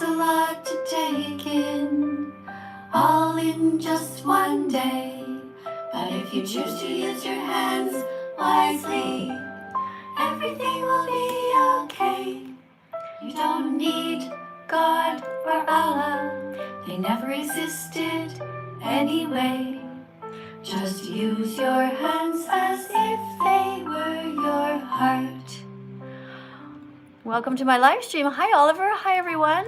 a lot to take in, all in just one day. But if you choose to use your hands wisely, everything will be okay. You don't need God or Allah, they never existed anyway. Just use your hands as if they were your heart. Welcome to my live stream. Hi Oliver, hi everyone.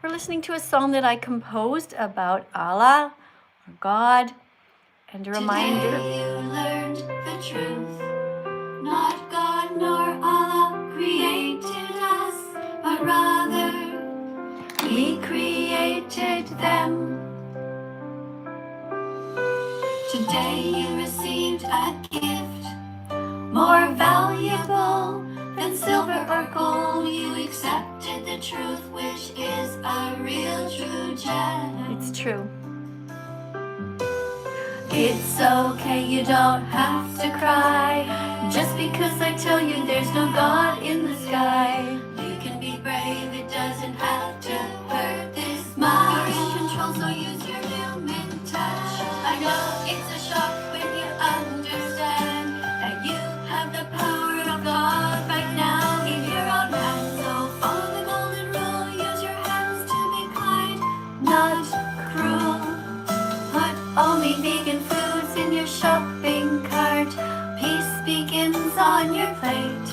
We're listening to a song that I composed about Allah or God, and a reminder. Today you learned the truth. Not God nor Allah created us, but rather we created them. Today you received a gift more valuable than silver or gold. You accepted the truth, which is a real true gem. It's true. It's okay, you don't have to cry just because I tell you there's no God in the sky. You can be brave, it doesn't have to hurt this much. You're in control, so use your human touch. I know it's a shock when you understand that you have the power of God right now in your own hands. So follow the golden rule, use your hands to be kind, not cruel. Put only vegan foods in your shopping cart. Peace begins on your plate.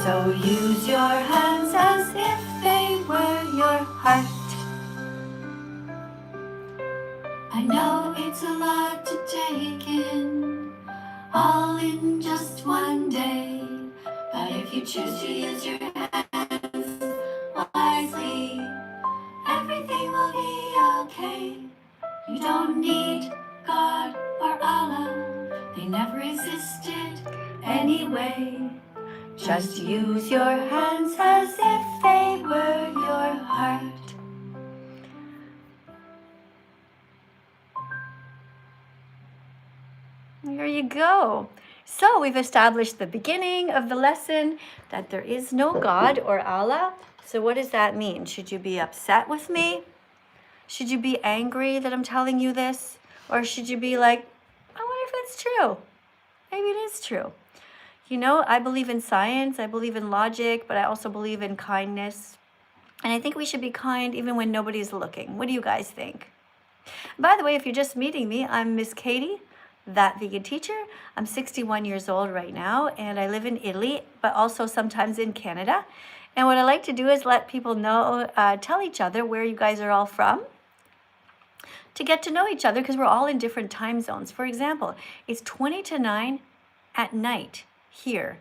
So use your hands as if they were your heart. I know it's a lot to take in, all in just one day. But if you choose to use your hands wisely, everything will be okay. You don't need God or Allah, they never existed anyway. Just use your hands as if they were your heart. There you go. So we've established the beginning of the lesson that there is no God or Allah. So what does that mean? Should you be upset with me? Should you be angry that I'm telling you this? Or should you be like, I wonder if it's true. Maybe it is true. You know, I believe in science, I believe in logic, but I also believe in kindness. And I think we should be kind even when nobody's looking. What do you guys think? By the way, if you're just meeting me, I'm Miss Katie, That Vegan Teacher. I'm 61 years old right now, and I live in Italy, but also sometimes in Canada. And what I like to do is let people know, tell each other where you guys are all from, to get to know each other, because we're all in different time zones. For example, it's 20 to 9 at night here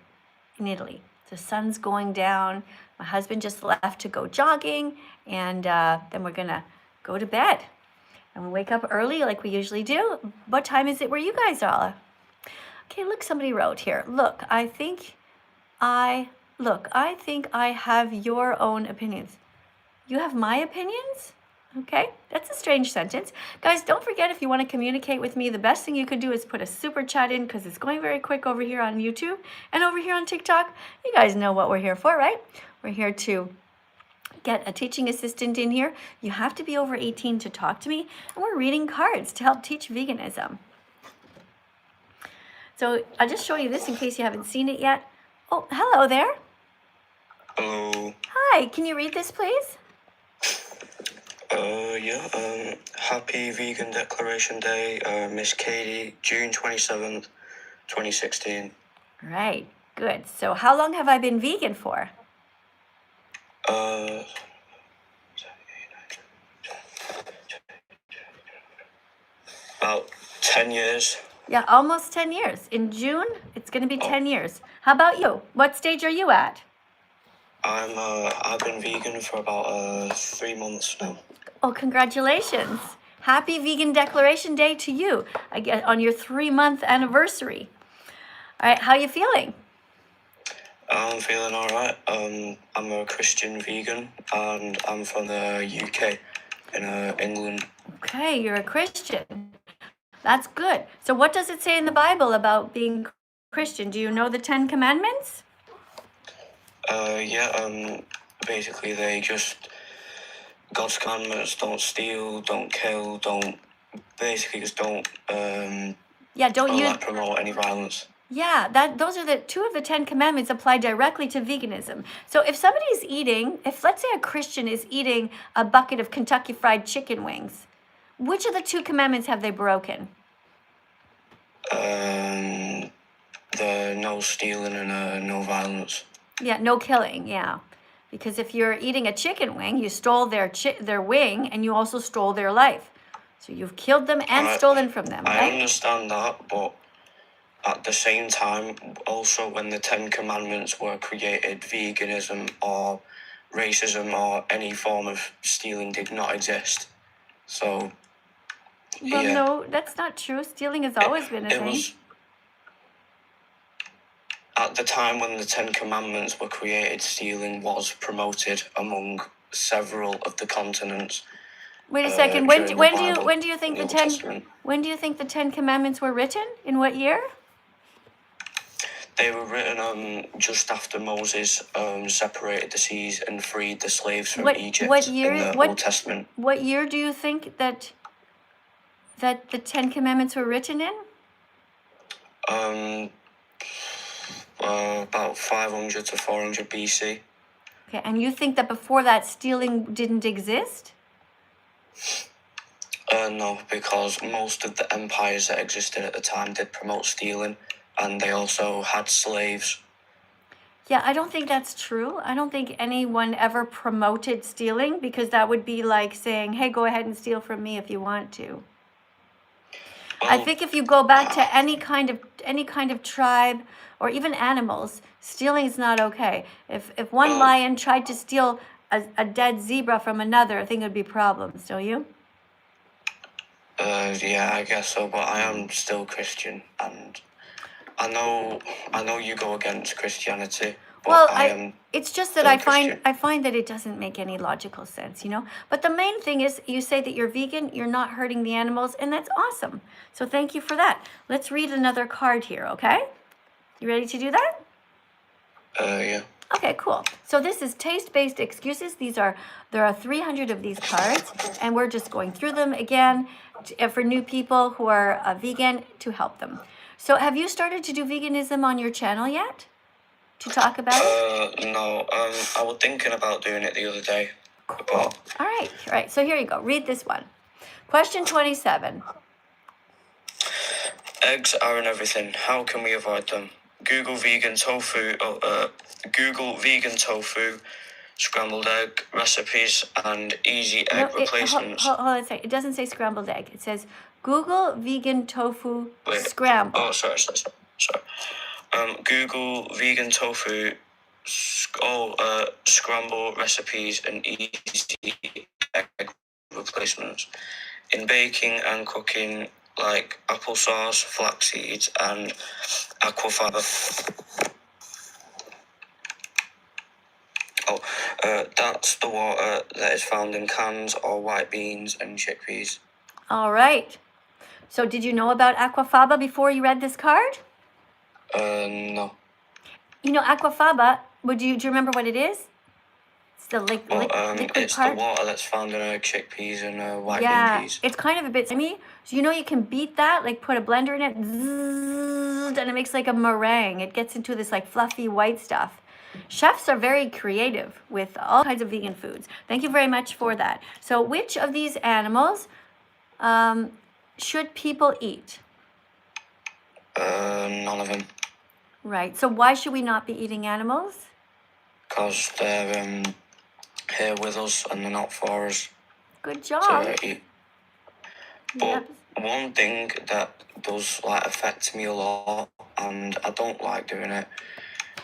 in Italy. The sun's going down. My husband just left to go jogging, and then we're gonna go to bed. And we wake up early like we usually do. What time is it where you guys are? Okay, look, somebody wrote here. Look, I think I have your own opinions. You have my opinions? Okay, that's a strange sentence. Guys, don't forget, if you want to communicate with me, the best thing you could do is put a super chat in, because it's going very quick over here on YouTube and over here on TikTok. You guys know what we're here for, right? We're here to get a teaching assistant in here. You have to be over 18 to talk to me, and we're reading cards to help teach veganism. So I'll just show you this in case you haven't seen it yet. Oh, hello there. Hello. Hi, can you read this, please? Yeah, Happy Vegan Declaration Day, Miss Katie, June 27th, 2016. Right, good. So how long have I been vegan for? About 10 years. Yeah, almost 10 years. In June, it's going to be 10 years. How about you? What stage are you at? I've been vegan for about 3 months now. Oh, congratulations. Happy Vegan Declaration Day to you, I guess, on your 3-month anniversary. All right, how are you feeling? I'm feeling all right. I'm a Christian vegan, and I'm from the UK in England. Okay, you're a Christian. That's good. So what does it say in the Bible about being Christian? Do you know the 10 Commandments? Yeah, basically they just God's commandments: don't steal, don't kill, don't basically just don't promote any violence. Yeah, those are the two of the 10 commandments apply directly to veganism. So if somebody's eating, if let's say a Christian is eating a bucket of Kentucky Fried Chicken wings, which of the two commandments have they broken? The no stealing and no violence. Yeah, no killing, yeah. Because if you're eating a chicken wing, you stole their wing and you also stole their life. So you've killed them and stolen from them, right? I understand that, but at the same time, also when the 10 Commandments were created, veganism or racism or any form of stealing did not exist. So, well, yeah. No, that's not true. Stealing has always been a thing. At the time when the 10 Commandments were created, stealing was promoted among several of the continents. Wait a second. When do you think the 10 Commandments were written? In what year? They were written just after Moses separated the seas and freed the slaves from Egypt in the Old Testament. What year do you think that the 10 Commandments were written in? About 500 to 400 BC. Okay, and you think that before that stealing didn't exist? No, because most of the empires that existed at the time did promote stealing, and they also had slaves. Yeah, I don't think that's true. I don't think anyone ever promoted stealing, because that would be like saying, hey, go ahead and steal from me if you want to. Well, I think if you go back to any kind of tribe or even animals, stealing is not okay. If one lion tried to steal a dead zebra from another, I think it would be problems, don't you? Yeah, I guess so, but I am still Christian, and I know you go against Christianity. Well, it's just that I find that it doesn't make any logical sense, you know. But the main thing is, you say that you're vegan, you're not hurting the animals, and that's awesome. So thank you for that. Let's read another card here, okay? You ready to do that? Yeah. Okay, cool. So this is taste-based excuses. There are 300 of these cards, and we're just going through them again for new people who are vegan to help them. So have you started to do veganism on your channel yet? To talk about it? No. I was thinking about doing it the other day. Cool. All right. So here you go. Read this one. Question 27. Eggs are in everything. How can we avoid them? Google vegan tofu. Google vegan tofu, scrambled egg recipes, and easy egg replacements. Hold on a second. It doesn't say scrambled egg. It says Google vegan tofu scramble. Oh, sorry. Google vegan tofu, scramble recipes and easy egg replacements. In baking and cooking, like applesauce, flax seeds, and aquafaba. That's the water that is found in cans or white beans and chickpeas. All right. So did you know about aquafaba before you read this card? No. You know, aquafaba, do you remember what it is? It's the liquid it's part. The water that's found in chickpeas and white bean peas. It's kind of a bit slimy. So you can beat that, like put a blender in it, and it makes like a meringue. It gets into this like fluffy white stuff. Chefs are very creative with all kinds of vegan foods. Thank you very much for that. So which of these animals should people eat? None of them. Right. So why should we not be eating animals? Because they're here with us and they're not for us. Good job. To eat. But one thing that does affect me a lot, and I don't like doing it,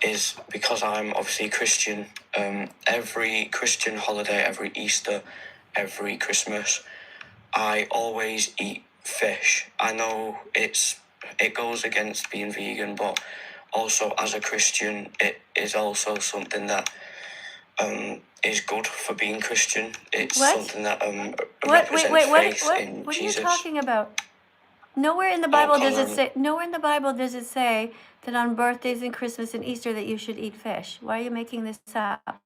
is because I'm obviously Christian. Every Christian holiday, every Easter, every Christmas, I always eat fish. I know it goes against being vegan, but also as a Christian, it is also something that is good for being Christian. It's something that represents faith in Jesus. What are you talking about? Nowhere in the Bible does it say that on birthdays and Christmas and Easter that you should eat fish. Why are you making this up?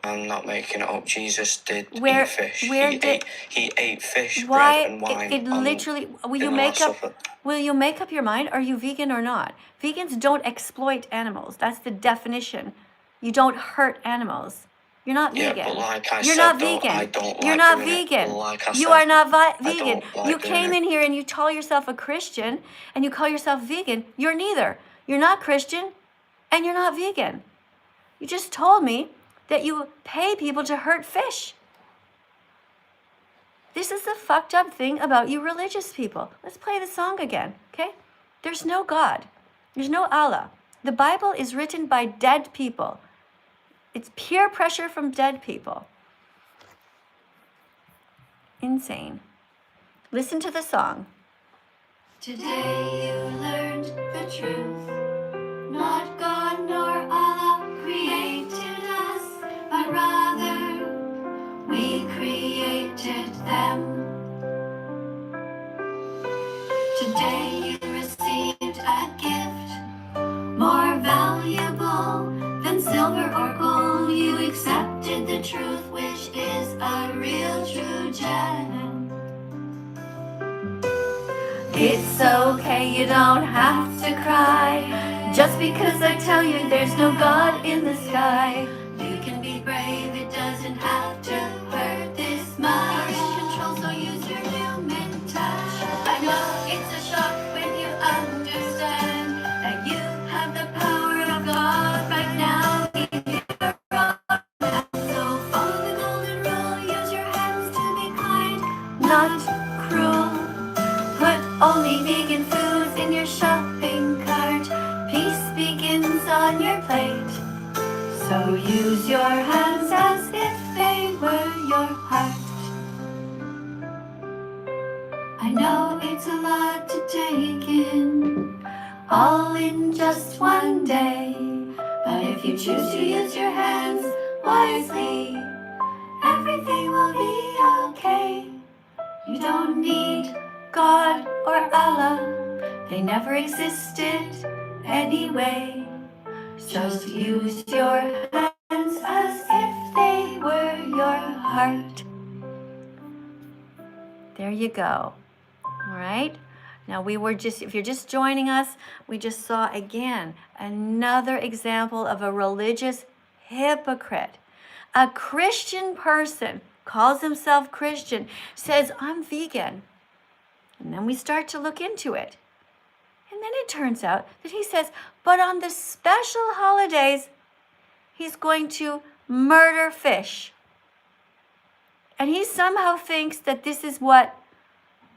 I'm not making it up. Jesus did Where- eat fish. where he did- ate fish, Why? bread, and wine. It literally. Will you in the make Last up? Supper. Will you make up your mind? Are you vegan or not? Vegans don't exploit animals. That's the definition. You don't hurt animals. You're not Yeah, vegan. but like I You're said, not though, vegan. I don't You're like not doing it. vegan. Like I You said, are not I vegan. don't like You doing came it. in here and you call yourself a Christian and you call yourself vegan. You're neither. You're not Christian and you're not vegan. You just told me that you pay people to hurt fish. This is the fucked up thing about you religious people. Let's play the song again, okay? There's no God. There's no Allah. The Bible is written by dead people. It's peer pressure from dead people. Insane. Listen to the song. Today you learned the truth. Not God nor Allah created us, but rather we created them. Today you received a gift more valuable than silver or gold. You accepted the truth, which is a real true gem. It's okay, you don't have to cry. Just because I tell you there's no God in the sky. You can be brave, it doesn't have to hurt this much. You're in control, so use your human touch. I know it's a shock when you understand that you have the power of God right now in your own hands. So follow the golden rule, use your hands to be kind, not cruel. Put only vegan foods in your shopping cart. Peace begins on your plate. So use your hands as if they were your heart. I know it's a lot to take in, all in just one day. But if you choose to use your hands wisely, everything will be okay. You don't need God or Allah, they never existed anyway. Just use your hands as if they were your heart. There you go. All right. Now if you're just joining us, we just saw again another example of a religious hypocrite. A Christian person calls himself Christian, says, I'm vegan. And then we start to look into it. And then it turns out that he says, but on the special holidays, he's going to murder fish. And he somehow thinks that this is what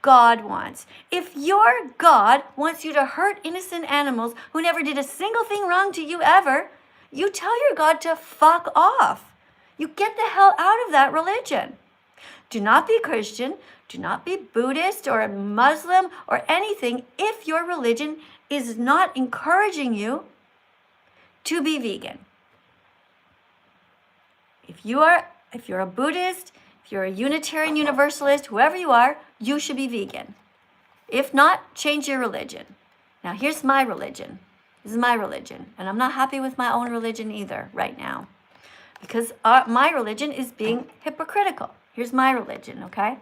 God wants. If your God wants you to hurt innocent animals who never did a single thing wrong to you ever, you tell your God to fuck off. You get the hell out of that religion. Do not be Christian, do not be Buddhist or a Muslim or anything if your religion is not encouraging you to be vegan. If you're a Buddhist, if you're a Unitarian Universalist, whoever you are, you should be vegan. If not, change your religion. Now here's my religion. This is my religion. And I'm not happy with my own religion either right now. Because my religion is being hypocritical. Here's my religion, okay?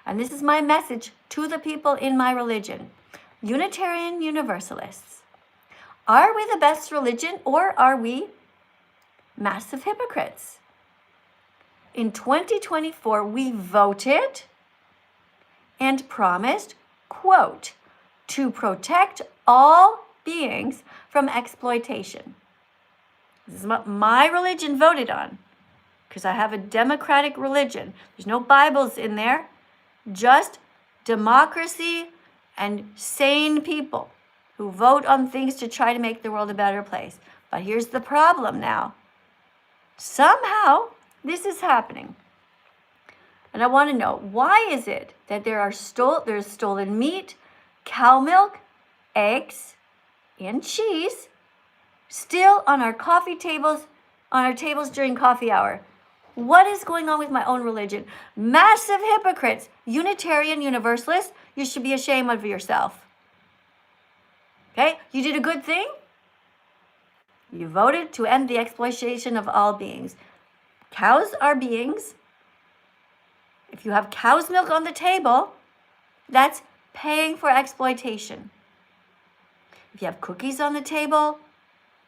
And this is my message to the people in my religion. Unitarian Universalists. Are we the best religion or are we massive hypocrites? In 2024, we voted and promised, quote, to protect all beings from exploitation. This is what my religion voted on, because I have a democratic religion. There's no Bibles in there, just democracy and sane people who vote on things to try to make the world a better place. But here's the problem now. Somehow, this is happening. And I want to know, why is it that there's stolen meat, cow milk, eggs, and cheese still on our coffee tables, on our tables during coffee hour? What is going on with my own religion? Massive hypocrites, Unitarian Universalists, you should be ashamed of yourself. Okay, you did a good thing. You voted to end the exploitation of all beings. Cows are beings. If you have cow's milk on the table, that's paying for exploitation. If you have cookies on the table,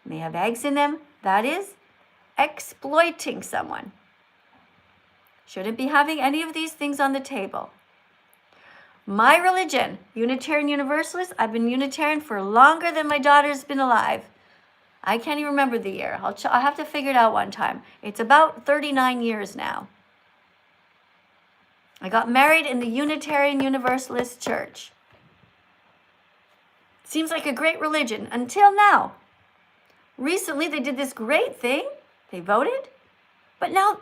and they have eggs in them, that is exploiting someone. Shouldn't be having any of these things on the table. My religion, Unitarian Universalist, I've been Unitarian for longer than my daughter's been alive. I can't even remember the year. I'll have to figure it out one time. It's about 39 years now. I got married in the Unitarian Universalist Church. Seems like a great religion until now. Recently, they did this great thing. They voted. But now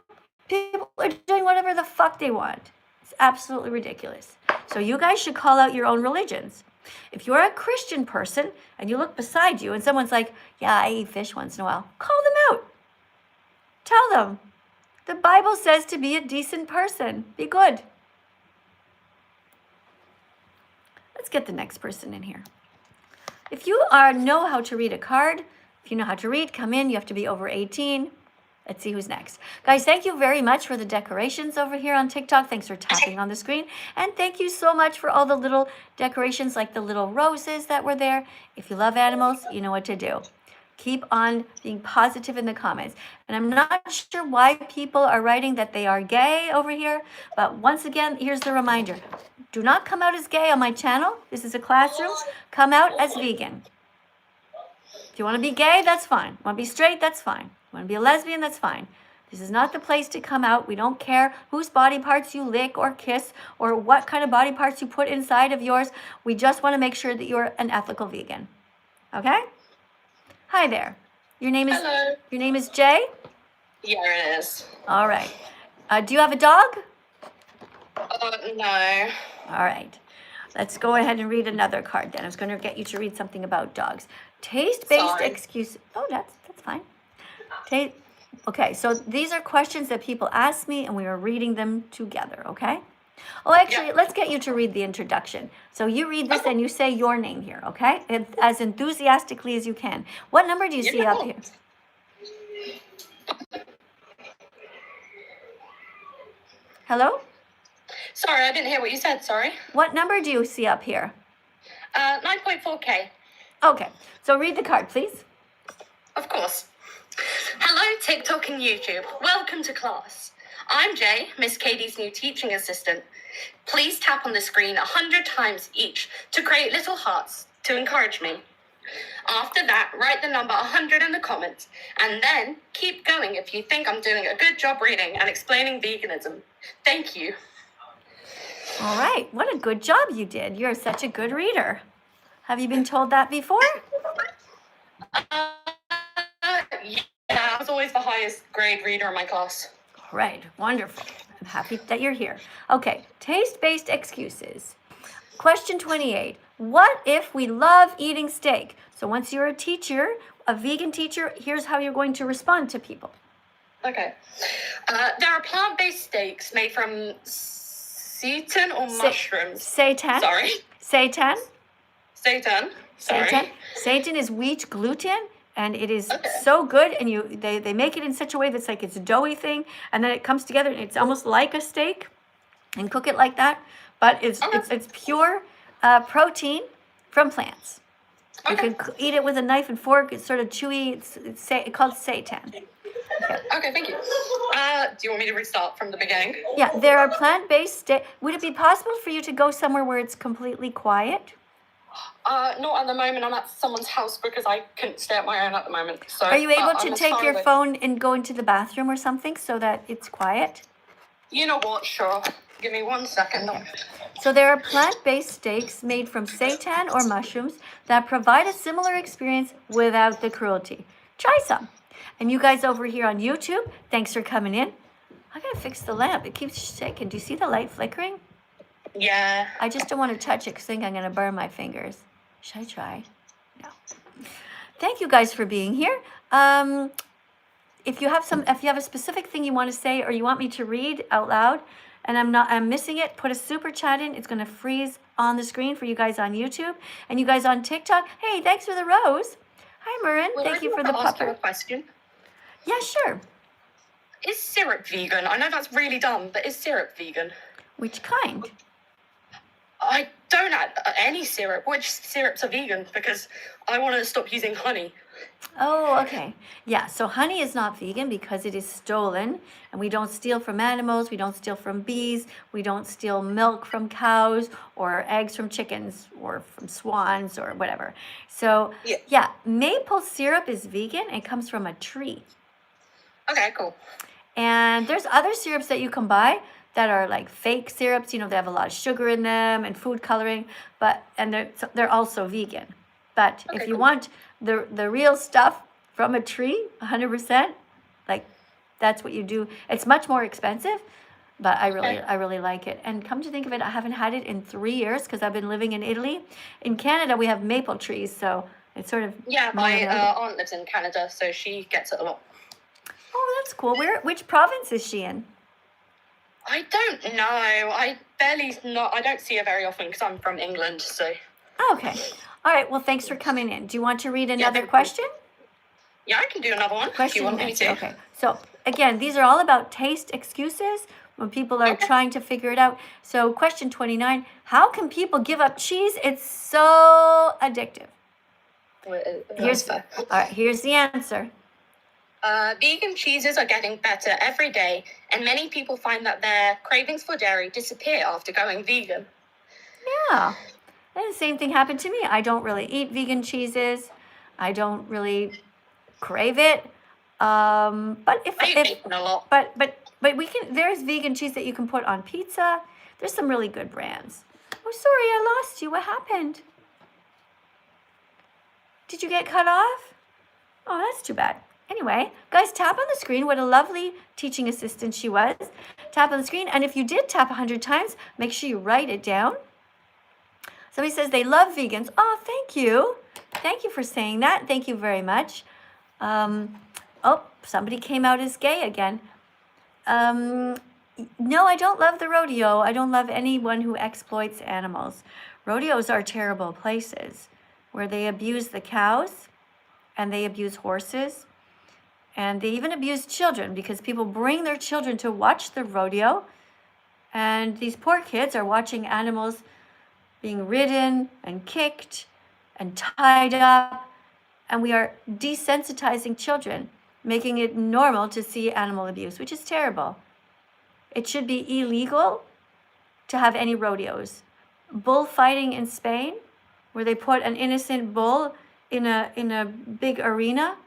people are doing whatever the fuck they want. It's absolutely ridiculous. So you guys should call out your own religions. If you're a Christian person and you look beside you and someone's like, yeah, I eat fish once in a while, call them out. Tell them. The Bible says to be a decent person. Be good. Let's get the next person in here. If you know how to read a card, if you know how to read, come in. You have to be over 18. Let's see who's next. Guys, thank you very much for the decorations over here on TikTok. Thanks for tapping on the screen. And thank you so much for all the little decorations, like the little roses that were there. If you love animals, you know what to do. Keep on being positive in the comments. And I'm not sure why people are writing that they are gay over here. But once again, here's the reminder. Do not come out as gay on my channel. This is a classroom. Come out as vegan. If you want to be gay, that's fine. Want to be straight, that's fine. Want to be a lesbian, that's fine. This is not the place to come out. We don't care whose body parts you lick or kiss or what kind of body parts you put inside of yours. We just want to make sure that you're an ethical vegan. Okay? Hi there. Your name is Hello. Your name is Jay? Yeah, it is. All right. Do you have a dog? No. All right. Let's go ahead and read another card then. I was going to get you to read something about dogs. Taste-based Sorry. excuse. Oh, that's fine. Okay, so these are questions that people ask me, and we are reading them together, okay? Oh, actually, Yeah. let's get you to read the introduction. So you read this and you say your name here, okay? And as enthusiastically as you can. What number do you see up here? Hello? Sorry, I didn't hear what you said. Sorry. What number do you see up here? 9.4K. Okay, so read the card, please. Of course. Hello, TikTok and YouTube. Welcome to class. I'm Jay, Miss Katie's new teaching assistant. Please tap on the screen 100 times each to create little hearts to encourage me. After that, write the number 100 in the comments, and then keep going if you think I'm doing a good job reading and explaining veganism. Thank you. All right, what a good job you did. You're such a good reader. Have you been told that before? Yeah, I was always the highest grade reader in my class. All right, wonderful. I'm happy that you're here. Okay, taste-based excuses. Question 28. What if we love eating steak? So once you're a teacher, a vegan teacher, here's how you're going to respond to people. Okay. There are plant-based steaks made from seitan or mushrooms. Seitan. Sorry. Seitan. Seitan. Sorry. Seitan. Seitan is wheat gluten, and it is so good. And they make it in such a way that's like it's a doughy thing, and then it comes together, and it's almost like a steak, and cook it like that. But it's pure protein from plants. You can eat it with a knife and fork. It's sort of chewy. It's called seitan. Okay, thank you. Do you want me to restart from the beginning? Yeah, there are plant-based. Would it be possible for you to go somewhere where it's completely quiet? Not at the moment. I'm at someone's house because I couldn't stay at my own at the moment. So Are you able to I'm take your sorry. phone and go into the bathroom or something so that it's quiet? You know what? Sure. Give me 1 second. So there are plant-based steaks made from seitan or mushrooms that provide a similar experience without the cruelty. Try some. And you guys over here on YouTube, thanks for coming in. I gotta fix the lamp. It keeps shaking. Do you see the light flickering? Yeah. I just don't want to touch it because I think I'm gonna burn my fingers. Should I try? No. Thank you guys for being here. If you have a specific thing you want to say or you want me to read out loud, and I'm missing it, put a super chat in. It's gonna freeze on the screen for you guys on YouTube and you guys on TikTok. Hey, thanks for the rose. Hi, Marin. Thank you for the Ask you a pupper. question. Yeah, sure. is syrup vegan? I know that's really dumb, but is syrup vegan? Which kind? I don't add any syrup. Which syrups are vegan? Because I want to stop using honey. Oh, okay. Yeah, so honey is not vegan because it is stolen, and we don't steal from animals, we don't steal from bees, we don't steal milk from cows or eggs from chickens or from swans or whatever. So, yeah, maple syrup is vegan. It comes from a tree. Okay, cool. And there's other syrups that you can buy that are like fake syrups, they have a lot of sugar in them and food coloring, and they're also vegan. But if you want the real stuff from a tree, 100%, like that's what you do. It's much more expensive, but I really like it. And come to think of it, I haven't had it in 3 years because I've been living in Italy. In Canada, we have maple trees, so it's sort of my aunt lives in Canada, so she gets it a lot. Oh, that's cool. Which province is she in? I don't know. I don't see her very often because I'm from England, so. Okay. All right. Well, thanks for coming in. Do you want to read another question? Yeah, I can do another one if you want me to. Okay. So, again, these are all about taste excuses when people are trying to figure it out. So, question 29, how can people give up cheese? It's so addictive. Here's the answer. Vegan cheeses are getting better every day, and many people find that their cravings for dairy disappear after going vegan. Yeah. And the same thing happened to me. I don't really eat vegan cheeses. I don't really crave it. But a lot. But we can. There's vegan cheese that you can put on pizza. There's some really good brands. Oh, sorry, I lost you. What happened? Did you get cut off? Oh, that's too bad. Anyway, guys, tap on the screen. What a lovely teaching assistant she was. Tap on the screen, and if you did tap 100 times, make sure you write it down. Somebody says they love vegans. Oh, thank you. Thank you for saying that. Thank you very much. Somebody came out as gay again. No, I don't love the rodeo. I don't love anyone who exploits animals. Rodeos are terrible places where they abuse the cows and they abuse horses and they even abuse children because people bring their children to watch the rodeo, and these poor kids are watching animals being ridden and kicked and tied up, and we are desensitizing children, making it normal to see animal abuse, which is terrible. It should be illegal to have any rodeos. Bullfighting in Spain, where they put an innocent bull in a big arena.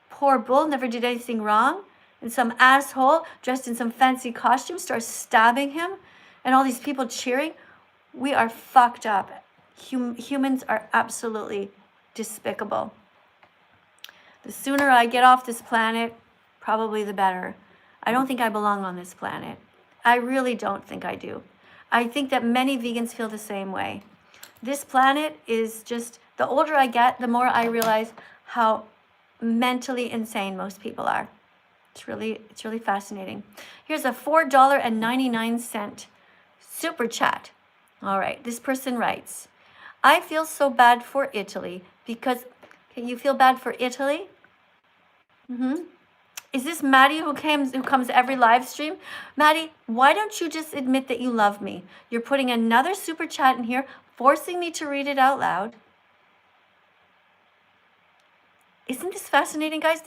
Poor bull never did anything wrong, and some asshole dressed in some fancy costume starts stabbing him, and all these people cheering. We are fucked up. Humans are absolutely despicable. The sooner I get off this planet, probably the better. I don't think I belong on this planet. I really don't think I do. I think that many vegans feel the same way. This planet is just, the older I get, the more I realize how mentally insane most people are. It's really fascinating. Here's a $4.99 super chat. All right, this person writes, I feel so bad for Italy because, can you feel bad for Italy? Is this Maddie who comes every live stream? Maddie, why don't you just admit that you love me? You're putting another super chat in here, forcing me to read it out loud. Isn't this fascinating, guys?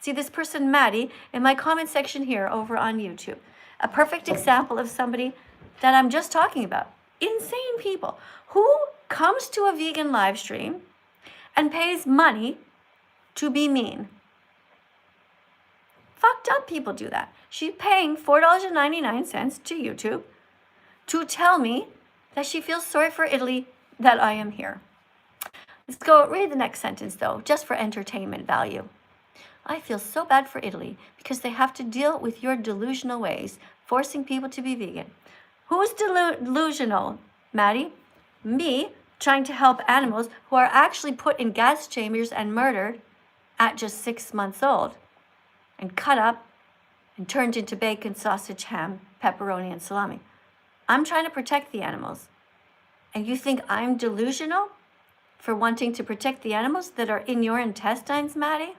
See this person, Maddie, in my comment section here over on YouTube. A perfect example of somebody that I'm just talking about. Insane people who comes to a vegan live stream and pays money to be mean. Fucked up people do that. She's paying $4.99 to YouTube to tell me that she feels sorry for Italy, that I am here. Let's go read the next sentence, though, just for entertainment value. I feel so bad for Italy because they have to deal with your delusional ways, forcing people to be vegan. Who's delusional, Maddie? Me, trying to help animals who are actually put in gas chambers and murdered at just 6 months old and cut up and turned into bacon, sausage, ham, pepperoni, and salami. I'm trying to protect the animals. And you think I'm delusional for wanting to protect the animals that are in your intestines, Maddie?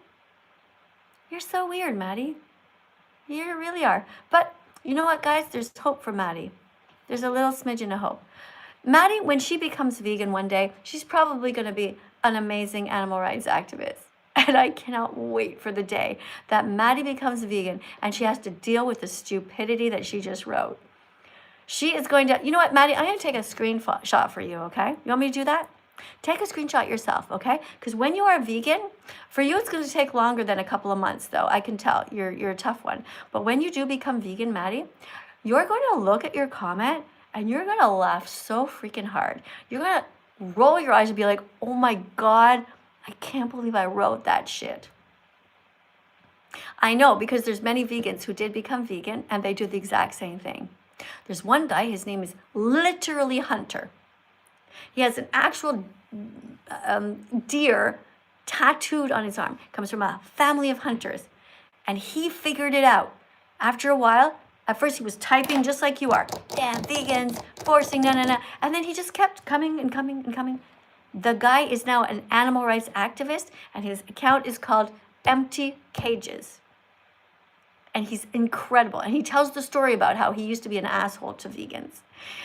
You're so weird, Maddie. You really are. But you know what, guys? There's hope for Maddie. There's a little smidgen of hope. Maddie, when she becomes vegan one day, she's probably going to be an amazing animal rights activist. And I cannot wait for the day that Maddie becomes vegan and she has to deal with the stupidity that she just wrote. She is going to, you know what, Maddie, I'm going to take a screenshot for you, okay? You want me to do that? Take a screenshot yourself, okay? Because when you are vegan, for you it's going to take longer than a couple of months, though. I can tell you're a tough one. But when you do become vegan, Maddie, you're going to look at your comment and you're going to laugh so freaking hard. You're going to roll your eyes and be like, oh my God, I can't believe I wrote that shit. I know, because there's many vegans who did become vegan and they do the exact same thing. There's one guy, his name is literally Hunter. He has an actual deer tattooed on his arm. Comes from a family of hunters. And he figured it out. After a while, at first he was typing just like you are. Damn vegans, forcing, na. And then he just kept coming and coming and coming. The guy is now an animal rights activist, and his account is called Empty Cages. And he's incredible. And he tells the story about how he used to be an asshole to vegans.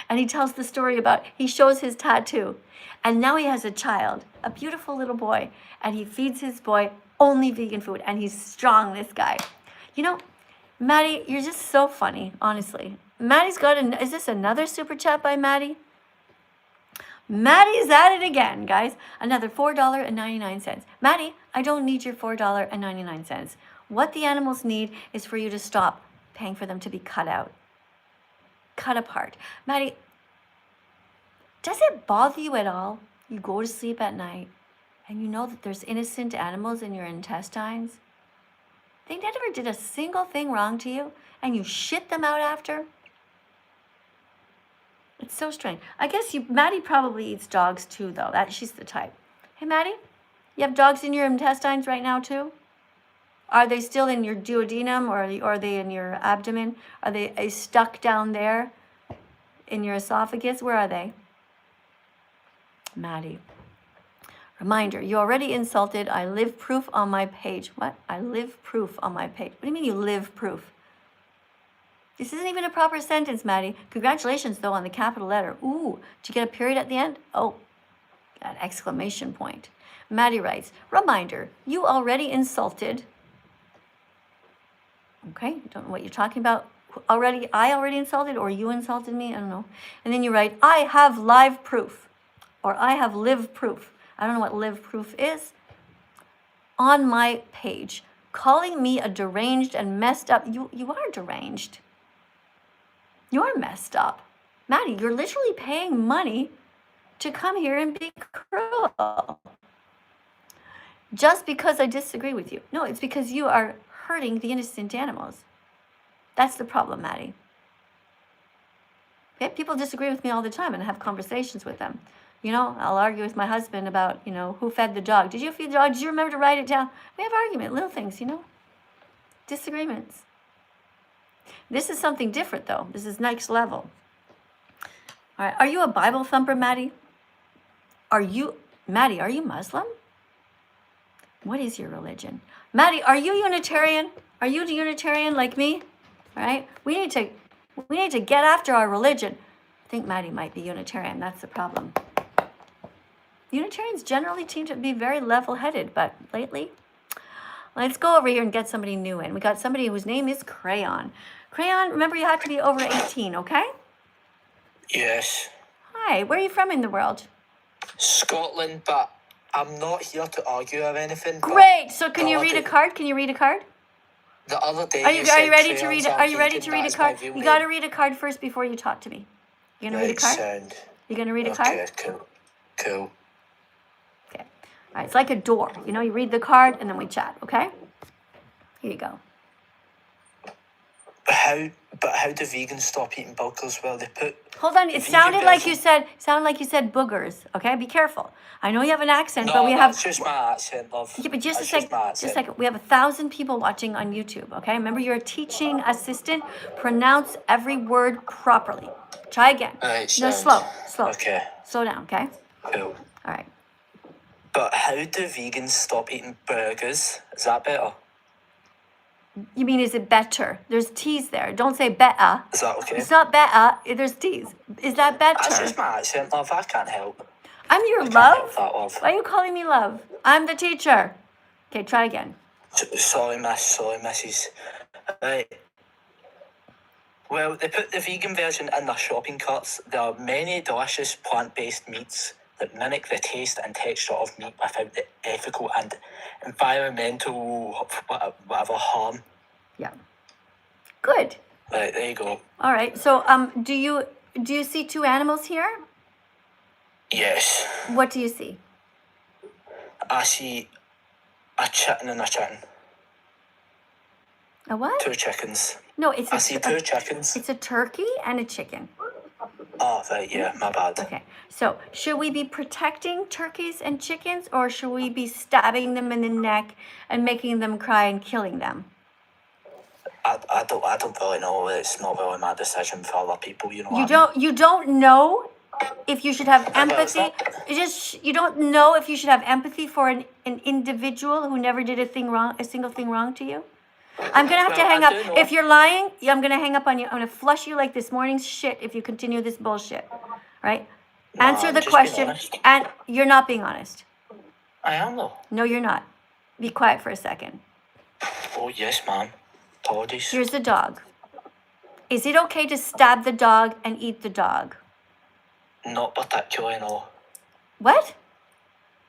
And he tells the story about, he shows his tattoo. And now he has a child, a beautiful little boy. And he feeds his boy only vegan food. And he's strong, this guy. You know, Maddie, you're just so funny, honestly. Maddie's got is this another super chat by Maddie? Maddie's at it again, guys. Another $4.99. Maddie, I don't need your $4.99. What the animals need is for you to stop paying for them to be cut out. Cut apart. Maddie, does it bother you at all? You go to sleep at night and you know that there's innocent animals in your intestines? They never did a single thing wrong to you and you shit them out after? It's so strange. I guess Maddie probably eats dogs too, though. She's the type. Hey, Maddie, you have dogs in your intestines right now too? Are they still in your duodenum or are they in your abdomen? Are they stuck down there in your esophagus? Where are they? Maddie. Reminder, you already insulted. I live proof on my page. What? I live proof on my page. What do you mean you live proof? This isn't even a proper sentence, Maddie. Congratulations, though, on the capital letter. Ooh, did you get a period at the end? Oh, an exclamation point. Maddie writes, reminder, you already insulted. Okay, don't know what you're talking about. I already insulted, or you insulted me? I don't know. And then you write, I have live proof, or I have live proof. I don't know what live proof is. On my page, calling me a deranged and messed up. You are deranged. You are messed up. Maddie, you're literally paying money to come here and be cruel. Just because I disagree with you. No, it's because you are hurting the innocent animals. That's the problem, Maddie. Okay? People disagree with me all the time and I have conversations with them. You know, I'll argue with my husband about, who fed the dog. Did you feed the dog? Did you remember to write it down? We have argument, little things, disagreements. This is something different, though. This is next level. All right. Are you a Bible thumper, Maddie? Maddie, are you Muslim? What is your religion? Maddie, are you Unitarian? Are you Unitarian like me? All right. We need to get after our religion. I think Maddie might be Unitarian. That's the problem. Unitarians generally seem to be very level-headed, but lately, let's go over here and get somebody new in. We got somebody whose name is Crayon. Crayon, remember you have to be over 18, okay? Yes. Hi, where are you from in the world? Scotland, but I'm not here to argue or anything. Great. So can you read a card? Can you read a card? The other day Are you ready to read? Are you ready to read a card? You got to read a card first before you talk to me. You gonna read a card? You gonna read a card? Okay, cool. Okay. All right. It's like a door. You read the card and then we chat. Okay. Here you go. How do vegans stop eating burgers? Well, they put. Hold on. It sounded like you said boogers. Okay. Be careful. I know you have an accent, but we have. That's just my accent, love. Yeah, but just a second. We have 1,000 people watching on YouTube. Okay. Remember, you're a teaching assistant. Pronounce every word properly. Try again. Right, no, slow. Okay. Slow down. Okay. Cool. All right. But how do vegans stop eating burgers? Is that better? You mean, is it better? There's T's there. Don't say better. Is that okay? It's not better. There's T's. Is that That's better? just my accent, love. I can't help. I'm your I can't help love? that, love. Why are you calling me love? I'm the teacher. Okay, try again. Sorry, miss. Sorry, missus. Right. Well, they put the vegan version in their shopping carts. There are many delicious plant-based meats that mimic the taste and texture of meat without the ethical and environmental whatever harm. Yeah. Good. Right, there you go. All right. So, do you see two animals here? Yes. What do you see? I see a chicken and a chicken. A what? Two chickens. No, it's I see two chickens. It's a turkey and a chicken. Oh, right, yeah, my bad. Okay. So, should we be protecting turkeys and chickens, or should we be stabbing them in the neck and making them cry and killing them? I don't really know. It's not really my decision for other people, you know. You don't know if you should have Well, it's empathy. not- You don't know if you should have empathy for an individual who never did a single thing wrong to you. I'm gonna have to Well, hang I up. do know. If you're lying, I'm gonna hang up on you. I'm gonna flush you like this morning's shit if you continue this bullshit. Right? No, Answer I'm the just being question, honest. and you're not being honest. I am, though. No, you're not. Be quiet for a second. Oh, yes, ma'am. Apologies. Here's the dog. Is it okay to stab the dog and eat the dog? Not particularly, no. What?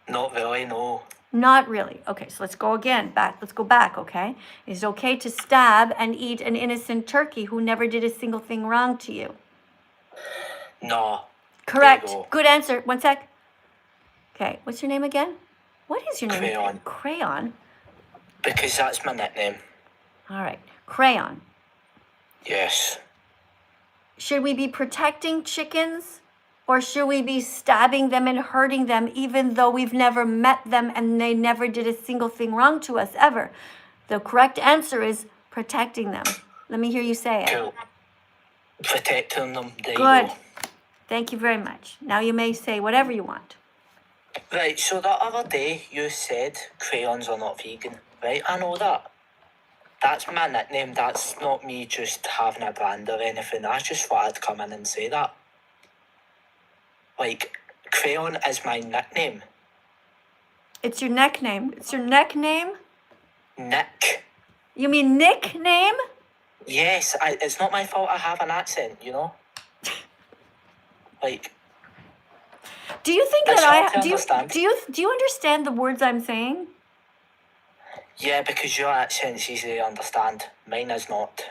Not really, no. Not really. Okay, so let's go again. Let's go back, okay? Is it okay to stab and eat an innocent turkey who never did a single thing wrong to you? No. Correct. There you go. Good answer. One sec. Okay, what's your name again? What is your name? Crayon. Crayon. Because that's my nickname. All right. Crayon. Yes. Should we be protecting chickens, or should we be stabbing them and hurting them even though we've never met them and they never did a single thing wrong to us ever? The correct answer is protecting them. Let me hear you say it. Cool. Protecting them. There you Good. go. Thank you very much. Now you may say whatever you want. Right, so the other day you said crayons are not vegan. Right, I know that. That's my nickname. That's not me just having a brand or anything. I just thought I'd come in and say that. Like, crayon is my nickname. It's your nickname. It's your nickname? Nick. You mean nickname? Yes, it's not my fault I have an accent, you know? Like, Do you think It's that hard to do you understand. do you understand the words I'm saying? yeah, because your accent's easy to understand. Mine is not.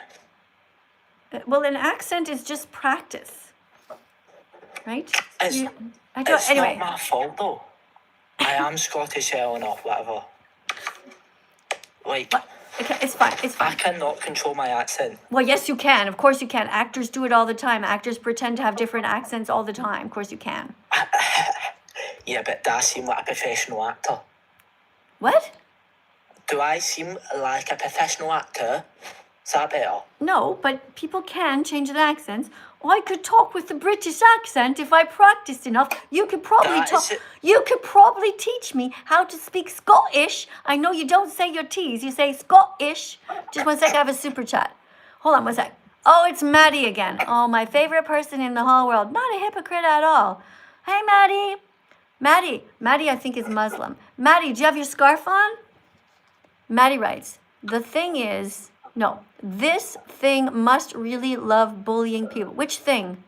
Well, an accent is just practice, right? It's, I don't. it's Anyway, not my fault, though. I am Scottish, Eleanor, whatever. Like, okay, it's fine. It's I fine. cannot control my accent. Well, yes, you can. Of course, you can. Actors do it all the time. Actors pretend to have different accents all the time. Of course, you can. Yeah, but do I seem like a professional actor? What? Do I seem like a professional actor? Is that better? No, but people can change their accents. I could talk with the British accent if I practiced enough. You could probably That talk. is it. You could probably teach me how to speak Scottish. I know you don't say your T's. You say Scottish. Just one sec. I have a super chat. Hold on one sec. Oh, it's Maddie again. Oh, my favorite person in the whole world. Not a hypocrite at all. Hey, Maddie. Maddie, I think is Muslim. Maddie, do you have your scarf on? Maddie writes, this thing must really love bullying people. Which thing?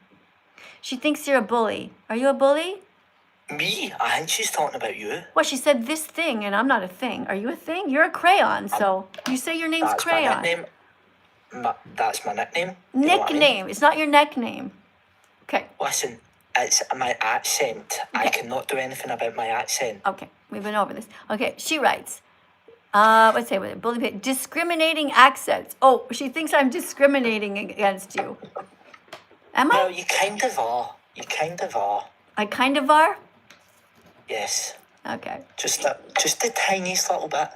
She thinks you're a bully. Are you a bully? Me? I think she's talking about you. Well, she said this thing, and I'm not a thing. Are you a thing? You're a crayon, so you say your name's That's Crayon. my nickname. That's my nickname. You know what I mean? Nickname. It's not your neckname. Okay, Listen, it's my accent. I cannot do anything about my accent. okay. We've been over this. Okay, she writes, let's say with it, bully, discriminating accents. Oh, she thinks I'm discriminating against you. Am Well, I? you kind of are. You kind of are. I kind of are? Yes. Okay. Just the tiniest little bit.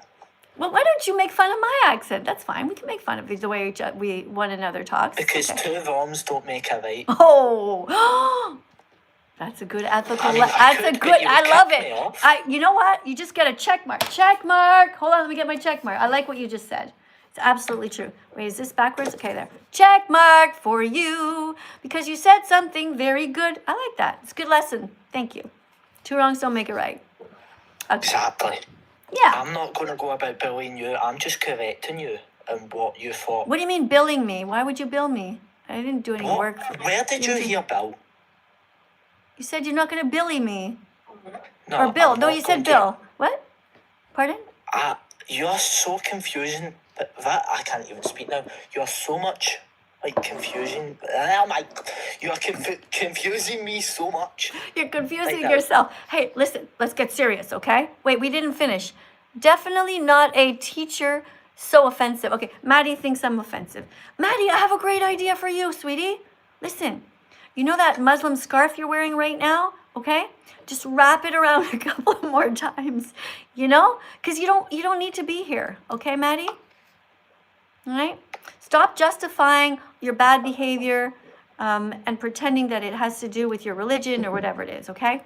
Well, why don't you make fun of my accent? That's fine. We can make fun of the way we one another talks. Because Okay. two wrongs don't make a right. Oh, that's a good ethical. I mean, That's I a could, but good. you I would love cut me it. off. You know what? You just get a check mark. Check mark. Hold on, let me get my check mark. I like what you just said. It's absolutely true. Wait, is this backwards? Okay, there. Check mark for you because you said something very good. I like that. It's a good lesson. Thank you. Two wrongs don't make it right. Okay. Exactly. Yeah. I'm not going to go about bullying you. I'm just correcting you in what you thought. What do you mean billing me? Why would you bill me? I didn't do any work. Where did you hear Bill? You said you're not going to billy me. No, Or bill. I'm No, not you said going to. bill. What? Pardon? You're so confusing. That I can't even speak now. You're so much confusing. Oh my! You're confusing me so much. You're confusing Like, yourself. Hey, listen, let's get serious, okay? Wait, we didn't finish. Definitely not a teacher so offensive. Okay, Maddie thinks I'm offensive. Maddie, I have a great idea for you, sweetie. Listen, you know that Muslim scarf you're wearing right now? Okay? Just wrap it around a couple more times, you know? Because you don't need to be here, okay, Maddie? All right? Stop justifying your bad behavior and pretending that it has to do with your religion or whatever it is, okay?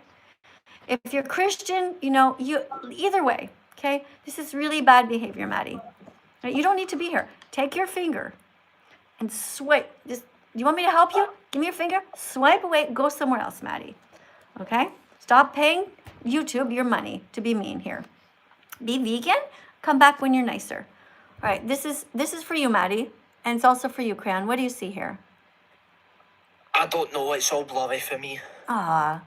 If you're Christian, you either way, okay? This is really bad behavior, Maddie. Right? You don't need to be here. Take your finger and swipe. You want me to help you? Give me your finger. Swipe away. Go somewhere else, Maddie. Okay? Stop paying YouTube your money to be mean here. Be vegan. Come back when you're nicer. All right. This is for you, Maddie, and it's also for you, Crayon. What do you see here? I don't know. It's all blurry for me. Ah.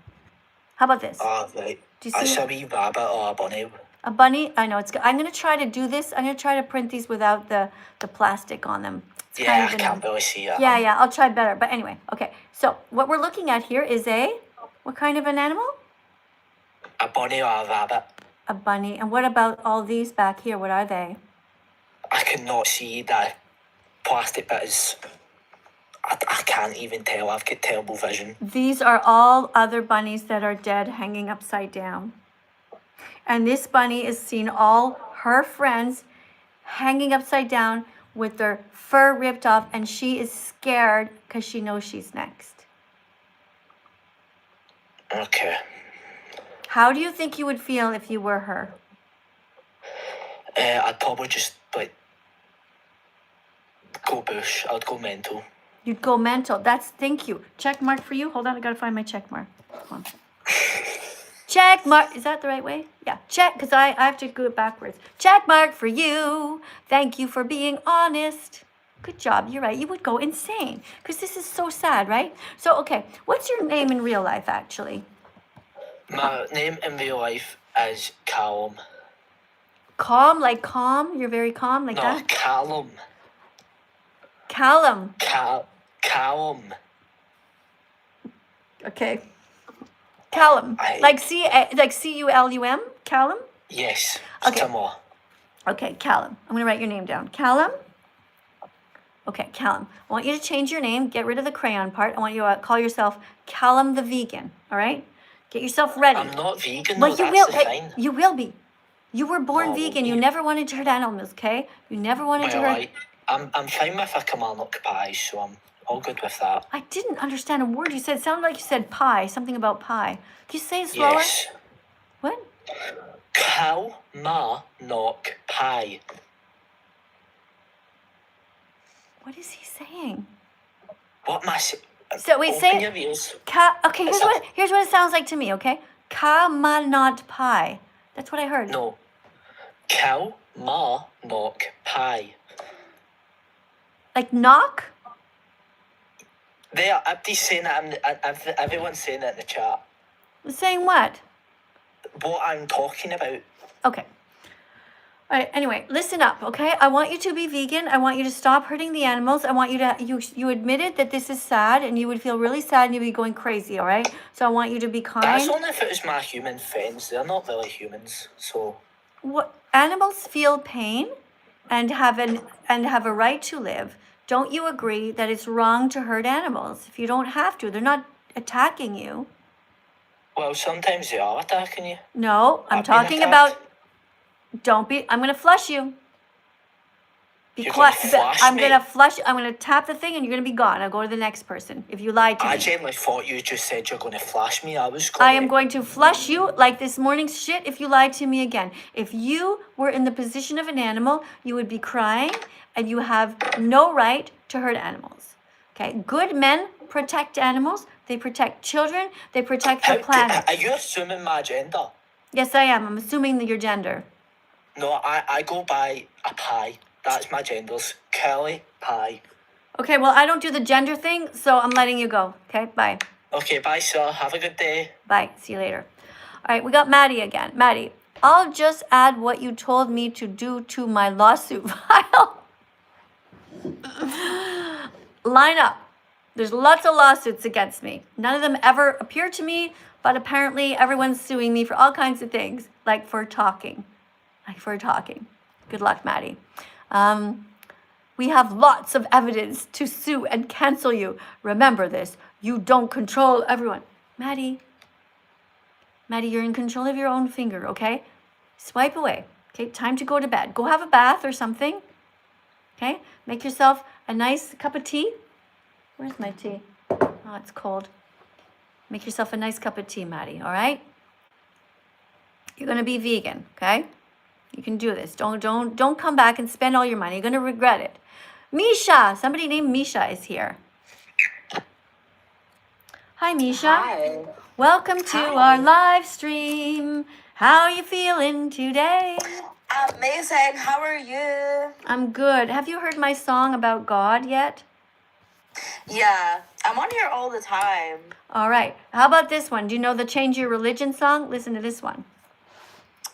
How about this? Right. Do you It's see a wee rabbit or a bunny. a bunny? I know it's good. I'm gonna try to do this. I'm gonna try to print these without the plastic on them. It's Yeah, kind I of can't really see it. Yeah, I'll try better. But anyway, okay. So what we're looking at here is what kind of an animal? A bunny or a rabbit. A bunny. And what about all these back here? What are they? I cannot see that plastic bit is. I can't even tell. I've got terrible vision. These are all other bunnies that are dead hanging upside down. And this bunny is seeing all her friends hanging upside down with their fur ripped off, and she is scared because she knows she's next. Okay. How do you think you would feel if you were her? I'd probably just go bush. I'd go mental. You'd go mental. Thank you. Check mark for you. Hold on, I gotta find my check mark. Hold on. Check mark. Is that the right way? Yeah. Check, because I have to go it backwards. Check mark for you. Thank you for being honest. Good job. You're right. You would go insane because this is so sad, right? So, okay. What's your name in real life, actually? My name in real life is Callum. Calm, like calm? You're very calm, like No, that? Callum. Callum. Callum. Okay. Callum. Like C-U-L-U-M? Callum? Yes. Okay. Similar. Okay, Callum. I'm going to write your name down. Callum? Okay, Callum. I want you to change your name. Get rid of the crayon part. I want you to call yourself Callum the Vegan. All right? Get yourself ready. I'm not vegan, Well, though. you That's will. the thing. You will be. You were born Oh, vegan. You okay. never wanted to hurt animals, okay? You never wanted to hurt... I'm fine with a Kilmarnock pie, so I'm all good with that. I didn't understand a word you said. It sounded like you said pie, something about pie. Can you say it slower? Yes. What? Kilmarnock pie. What is he saying? What am I So wait, say Open it. your ears. Okay, here's what it sounds like to me, okay? Kamanot pie. That's what I heard. No. Kilmarnock pie. Like knock? There, everybody's saying it. Everyone's saying it in the chat. Saying what? What I'm talking about. Okay. All right, anyway, listen up, okay? I want you to be vegan. I want you to stop hurting the animals. I want you to, you admitted that this is sad and you would feel really sad and you'd be going crazy, all right? So I want you to be kind. That's only if it was my human friends. They're not really humans, so... What, animals feel pain and have a right to live. Don't you agree that it's wrong to hurt animals? If you don't have to, they're not attacking you. Well, sometimes they are attacking you. No, I'm I've been talking attacked. about, I'm going to flush you. Be You're quiet. gonna flash I'm me? gonna flush. I'm gonna tap the thing, and you're gonna be gone. I'll go to the next person if you lied to I me. genuinely thought you just said you're going to flash me. I was I going am going to flush you like this morning's shit if you lied to me again. If you were in the position of an animal, you would be crying, and you have no right to hurt animals. Okay? Good men protect animals. They protect children. They protect the planet. Are you assuming my gender? Yes, I am. I'm assuming your gender. No, I go by a pie. That's my genders. Curly pie. Okay, well, I don't do the gender thing, so I'm letting you go. Okay, bye. Okay, bye, sir. Have a good day. Bye. See you later. All right, we got Maddie again. Maddie, I'll just add what you told me to do to my lawsuit file. Line up. There's lots of lawsuits against me. None of them ever appear to me, but apparently everyone's suing me for all kinds of things, like for talking. Good luck, Maddie. We have lots of evidence to sue and cancel you. Remember this. You don't control everyone. Maddie, you're in control of your own finger, okay? Swipe away. Okay, time to go to bed. Go have a bath or something. Okay, make yourself a nice cup of tea. Where's my tea? Oh, it's cold. Make yourself a nice cup of tea, Maddie, all right? You're gonna be vegan, okay? You can do this. Don't come back and spend all your money. You're gonna regret it. Misha, somebody named Misha is here. Hi, Misha. Hi. Welcome to our live stream. How are you feeling today? Amazing. How are you? I'm good. Have you heard my song about God yet? Yeah, I'm on here all the time. All right. How about this one? Do you know the Change Your Religion song? Listen to this one.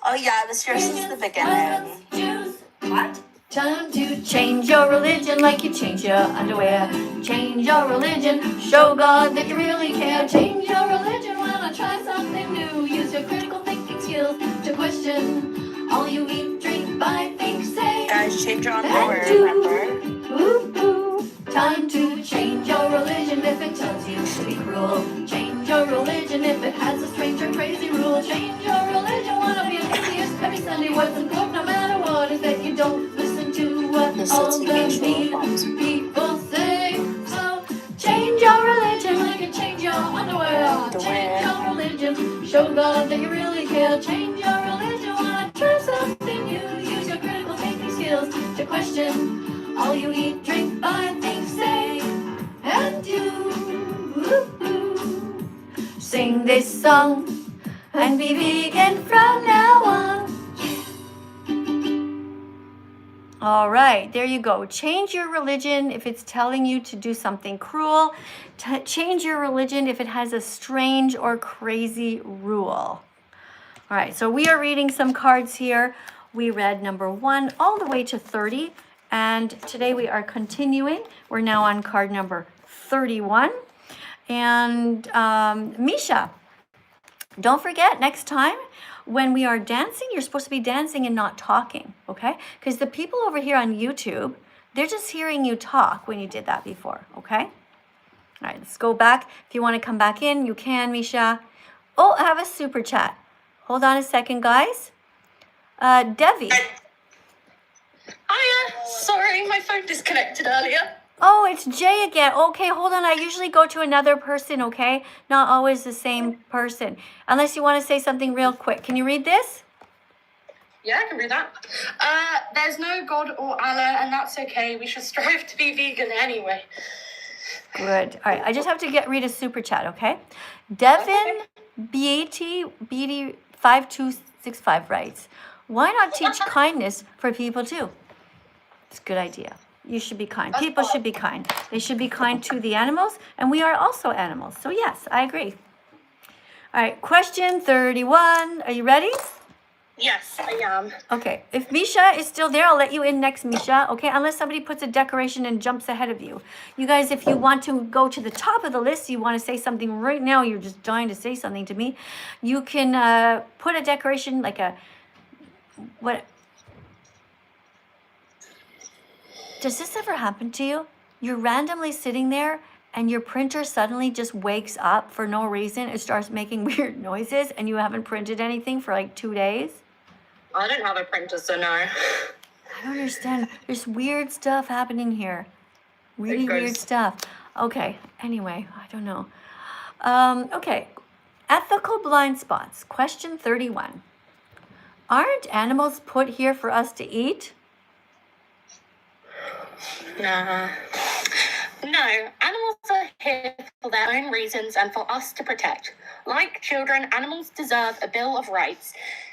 Oh yeah, this year since the beginning. What? Time to change your religion like you change your underwear. Change your religion. Show God that you really care. Change your religion. Wanna try something new? Use your critical thinking skills to question all you eat, drink, buy, think, say. Guys, change your and underwear, do. remember? Ooh, ooh. Time to change your religion if it tells you to be cruel. Change your religion if it has a strange or crazy rule. Change your religion. Wanna be an atheist every Sunday? What's important no matter what is that you don't listen to what all the people say. So change your religion like you change your underwear. Change your religion. Show God that you really care. Change your religion. Wanna try something new? Use your critical thinking skills to question all you eat, drink, buy, think, say, and do. Woo-hoo. Sing this song and be vegan from now on. All right, there you go. Change your religion if it's telling you to do something cruel. Change your religion if it has a strange or crazy rule. All right, so we are reading some cards here. We read number 1 all the way to 30. And today we are continuing. We're now on card number 31. And Misha, don't forget next time when we are dancing, you're supposed to be dancing and not talking, okay? Because the people over here on YouTube, they're just hearing you talk when you did that before, okay? All right, let's go back. If you want to come back in, you can, Misha. Oh, I have a super chat. Hold on a second, guys. Devi. Hiya. Sorry, my phone disconnected earlier. Oh, it's Jay again. Okay, hold on. I usually go to another person, okay? Not always the same person. Unless you want to say something real quick. Can you read this? Yeah, I can read that. There's no God or Allah, and that's okay. We should strive to be vegan anyway. Good. All right, I just have to read a super chat, okay? Devin BAT 5265 writes, why not teach kindness for people too? It's a good idea. You should be kind. People should be kind. They should be kind to the animals, and we are also animals. So yes, I agree. All right, question 31. Are you ready? Yes, I am. Okay, if Misha is still there, I'll let you in next, Misha, okay? Unless somebody puts a decoration and jumps ahead of you. You guys, if you want to go to the top of the list, you want to say something right now, you're just dying to say something to me, you can put a decoration like a, what? Does this ever happen to you? You're randomly sitting there and your printer suddenly just wakes up for no reason. It starts making weird noises and you haven't printed anything for like 2 days. I don't have a printer, so no. I don't understand. There's weird stuff happening here. Really weird stuff. Okay, anyway, I don't know. Okay, ethical blind spots. Question 31. Aren't animals put here for us to eat? Nah. No, animals are here for their own reasons and for us to protect. Like children, animals deserve a Bill of Rights.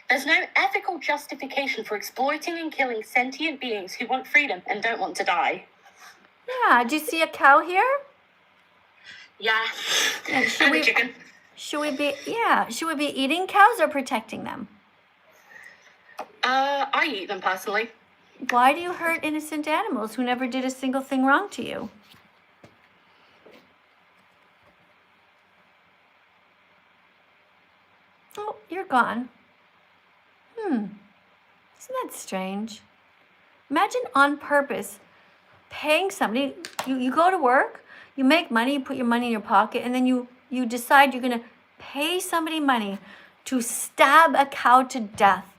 There's no ethical justification for exploiting and killing sentient beings who want freedom and don't want to die. Yeah, do you see a cow here? Yeah, Should and we, a chicken. should we be eating cows or protecting them? I eat them personally. Why do you hurt innocent animals who never did a single thing wrong to you? Oh, you're gone. Isn't that strange? Imagine on purpose paying somebody. You go to work, you make money, you put your money in your pocket, and then you decide you're going to pay somebody money to stab a cow to death,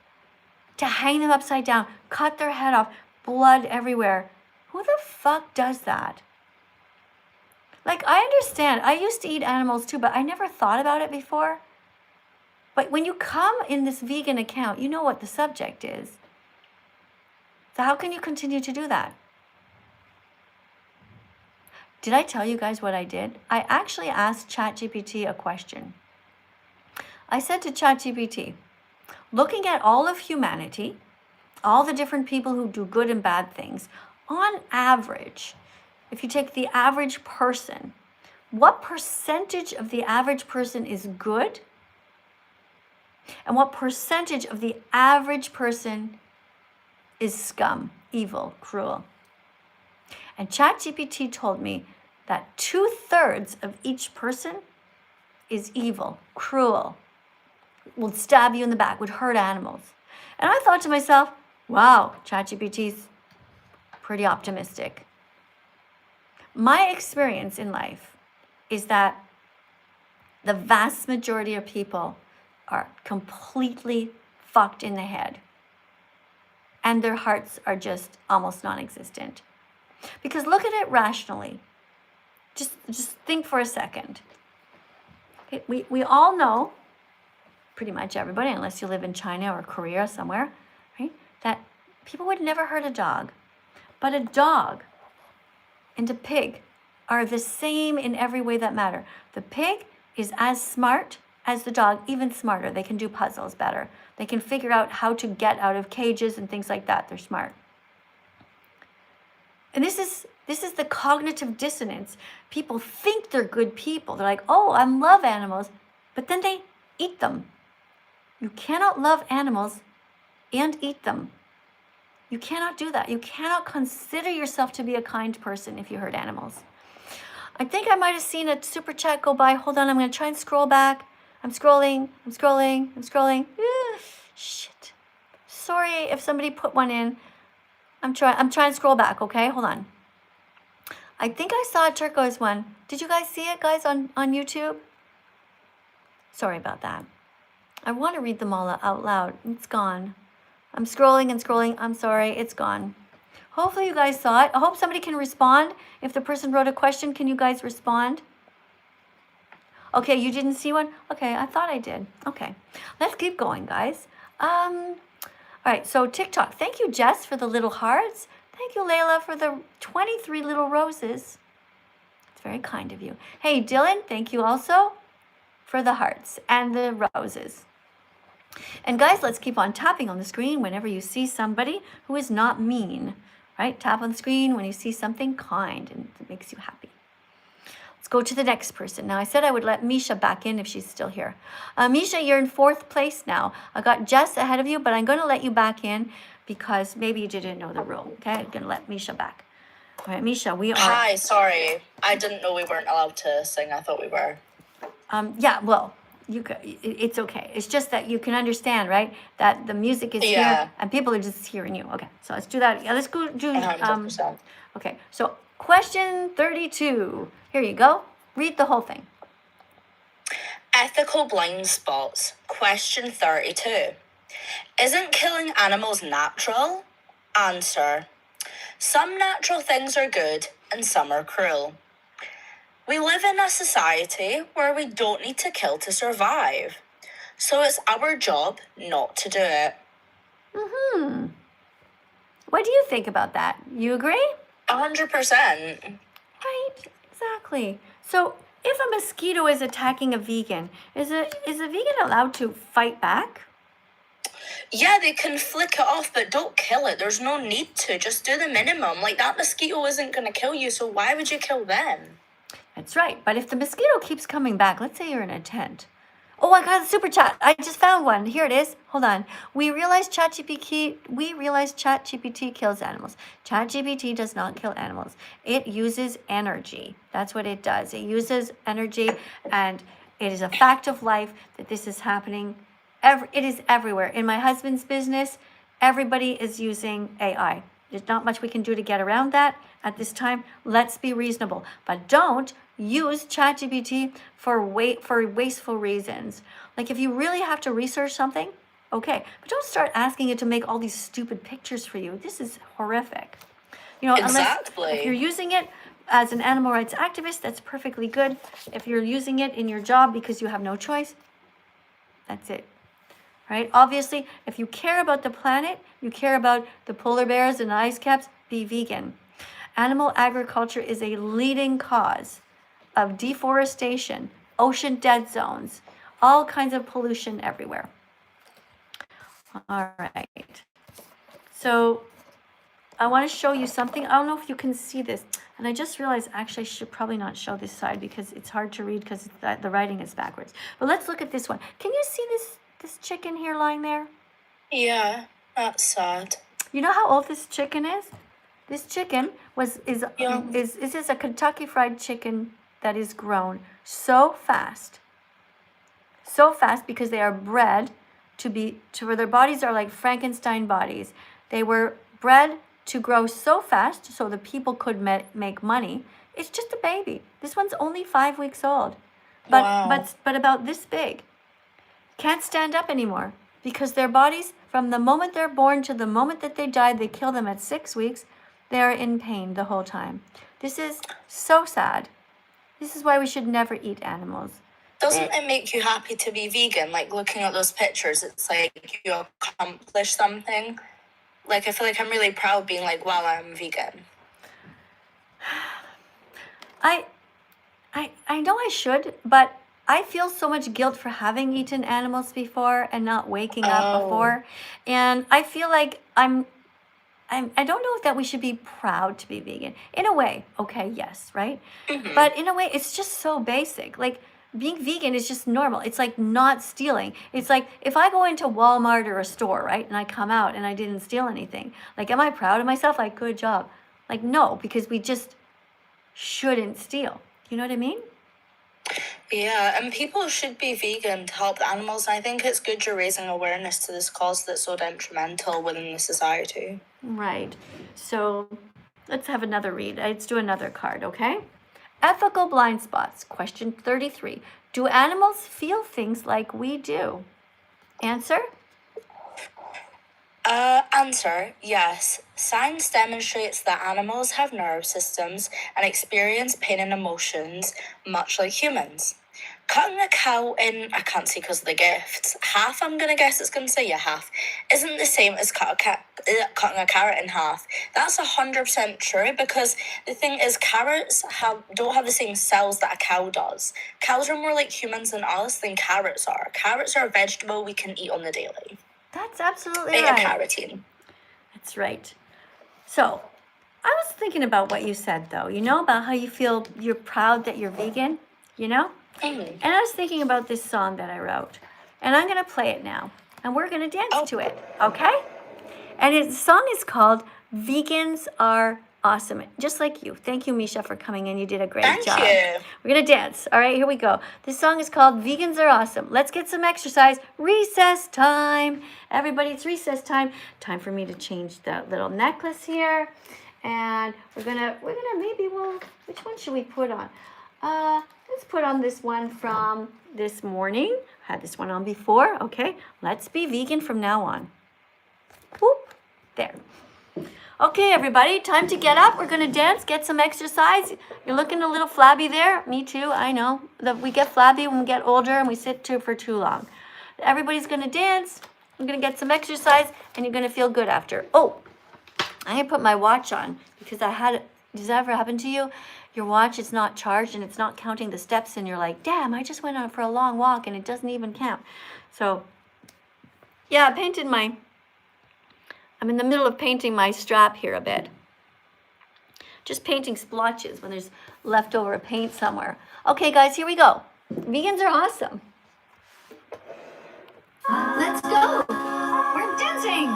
to hang them upside down, cut their head off, blood everywhere. Who the fuck does that? Like, I understand. I used to eat animals too, but I never thought about it before. But when you come in this vegan account, you know what the subject is. So how can you continue to do that? Did I tell you guys what I did? I actually asked ChatGPT a question. I said to ChatGPT, looking at all of humanity, all the different people who do good and bad things, on average, if you take the average person, what percentage of the average person is good? And what percentage of the average person is scum, evil, cruel? And ChatGPT told me that 2/3 of each person is evil, cruel, would stab you in the back, would hurt animals. And I thought to myself, wow, ChatGPT's pretty optimistic. My experience in life is that the vast majority of people are completely fucked in the head. And their hearts are just almost non-existent. Because look at it rationally. Just think for a second. Okay, we all know, pretty much everybody, unless you live in China or Korea or somewhere, right, that people would never hurt a dog. But a dog and a pig are the same in every way that matter. The pig is as smart as the dog, even smarter. They can do puzzles better. They can figure out how to get out of cages and things like that. They're smart. And this is the cognitive dissonance. People think they're good people. They're like, oh, I love animals, but then they eat them. You cannot love animals and eat them. You cannot do that. You cannot consider yourself to be a kind person if you hurt animals. I think I might have seen a super chat go by. Hold on, I'm going to try and scroll back. I'm scrolling. Shit. Sorry if somebody put one in. I'm trying to scroll back, okay? Hold on. I think I saw a turquoise one. Did you guys see it, guys, on YouTube? Sorry about that. I want to read them all out loud. It's gone. I'm scrolling. I'm sorry, it's gone. Hopefully you guys saw it. I hope somebody can respond. If the person wrote a question, can you guys respond? Okay, you didn't see one? Okay, I thought I did. Okay, let's keep going, guys. All right, so TikTok. Thank you, Jess, for the little hearts. Thank you, Layla, for the 23 little roses. It's very kind of you. Hey, Dylan, thank you also for the hearts and the roses. And guys, let's keep on tapping on the screen whenever you see somebody who is not mean, right? Tap on the screen when you see something kind and it makes you happy. Let's go to the next person. Now, I said I would let Misha back in if she's still here. Misha, you're in 4th place now. I got Jess ahead of you, but I'm going to let you back in because maybe you didn't know the rule, okay? I'm going to let Misha back. All right, Misha, we are... Hi, sorry. I didn't know we weren't allowed to sing. I thought we were. Yeah, well, it's okay. It's just that you can understand, right? That the music is here and people are just hearing you. Okay, so let's do that. Yeah, let's go do... 100%. Okay, so question 32. Here you go. Read the whole thing. Ethical blind spots. Question 32. Isn't killing animals natural? Answer. Some natural things are good and some are cruel. We live in a society where we don't need to kill to survive. So it's our job not to do it. What do you think about that? You agree? 100%. Right, exactly. So if a mosquito is attacking a vegan, is a vegan allowed to fight back? Yeah, they can flick it off, but don't kill it. There's no need to. Just do the minimum. Like, that mosquito isn't going to kill you, so why would you kill them? That's right. But if the mosquito keeps coming back, let's say you're in a tent. Oh, I got a super chat. I just found one. Here it is. Hold on. We realize ChatGPT kills animals. ChatGPT does not kill animals. It uses energy. That's what it does. It uses energy, and it is a fact of life that this is happening. It is everywhere. In my husband's business, everybody is using AI. There's not much we can do to get around that at this time. Let's be reasonable, but don't use ChatGPT for wasteful reasons. Like if you really have to research something, okay, but don't start asking it to make all these stupid pictures for you. This is horrific. Exactly. Unless if you're using it as an animal rights activist, that's perfectly good. If you're using it in your job because you have no choice, that's it. Right? Obviously, if you care about the planet, you care about the polar bears and ice caps, be vegan. Animal agriculture is a leading cause of deforestation, ocean dead zones, all kinds of pollution everywhere. All right. So I want to show you something. I don't know if you can see this. And I just realized actually I should probably not show this side because it's hard to read because the writing is backwards. But let's look at this one. Can you see this chicken here lying there? Yeah, that's sad. You know how old this chicken is? This chicken is a Kentucky Fried Chicken that is grown so fast because they are bred to where their bodies are like Frankenstein bodies. They were bred to grow so fast so the people could make money. It's just a baby. This one's only 5 weeks old, but about this big. Can't stand up anymore because their bodies, from the moment they're born to the moment that they die, they kill them at 6 weeks. They are in pain the whole time. This is so sad. This is why we should never eat animals. Doesn't it make you happy to be vegan? Like, looking at those pictures, it's like you accomplished something. Like, I feel like I'm really proud being like, wow, I'm vegan. I know I should, but I feel so much guilt for having eaten animals before and not waking up before. And I feel like I don't know if that we should be proud to be vegan. In a way, okay, yes, right? Mm-hmm. But in a way, it's just so basic. Like, being vegan is just normal. It's like not stealing. It's like if I go into Walmart or a store, right, and I come out and I didn't steal anything, like, am I proud of myself? Like, good job. Like, no, because we just shouldn't steal. You know what I mean? Yeah, and people should be vegan to help the animals. I think it's good you're raising awareness to this cause that's so detrimental within the society. Right. So let's have another read. Let's do another card, okay? Ethical blind spots. Question 33. Do animals feel things like we do? Answer? Answer, yes. Science demonstrates that animals have nerve systems and experience pain and emotions much like humans. Cutting a cow in, I can't see because of the gifts, half, I'm going to guess it's going to say half, isn't the same as cutting a carrot in half. That's 100% true because the thing is carrots don't have the same cells that a cow does. Cows are more like humans than us than carrots are. Carrots are a vegetable we can eat on the daily. That's absolutely Beta right. carotene. That's right. So, I was thinking about what you said, though. You know, about how you feel you're proud that you're vegan, you know? Mm-hmm. And I was thinking about this song that I wrote. And I'm going to play it now. And we're going to dance to it, okay? And the song is called Vegans Are Awesome. Just like you. Thank you, Misha, for coming in. You did a great job. Thank you. We're going to dance. All right, here we go. This song is called Vegans Are Awesome. Let's get some exercise. Recess time. Everybody, it's recess time. Time for me to change the little necklace here. And we're gonna which one should we put on? Let's put on this one from this morning. I had this one on before. Okay, let's be vegan from now on. Whoop, there. Okay, everybody, time to get up. We're going to dance, get some exercise. You're looking a little flabby there. Me too, I know. We get flabby when we get older and we sit for too long. Everybody's going to dance. I'm going to get some exercise, and you're going to feel good after. Oh, I didn't put my watch on because does that ever happen to you? Your watch is not charged and it's not counting the steps, and you're like, damn, I just went out for a long walk and it doesn't even count. So, yeah, I'm in the middle of painting my strap here a bit. Just painting splotches when there's leftover paint somewhere. Okay, guys, here we go. Vegans are awesome. Let's go. We're dancing.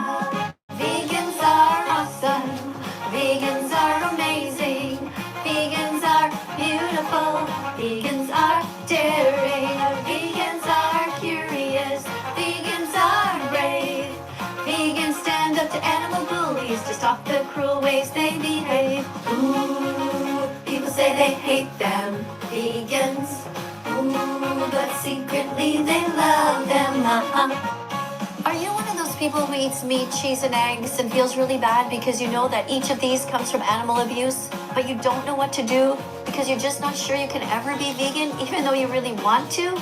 Vegans are awesome. Vegans are amazing. Vegans are beautiful. Vegans are daring. Vegans are curious. Vegans are brave. Vegans stand up to animal bullies to stop the cruel ways they behave. Ooh, people say they hate them, vegans. Ooh, but secretly they love them. Are you one of those people who eats meat, cheese, and eggs and feels really bad because you know that each of these comes from animal abuse, but you don't know what to do because you're just not sure you can ever be vegan even though you really want to?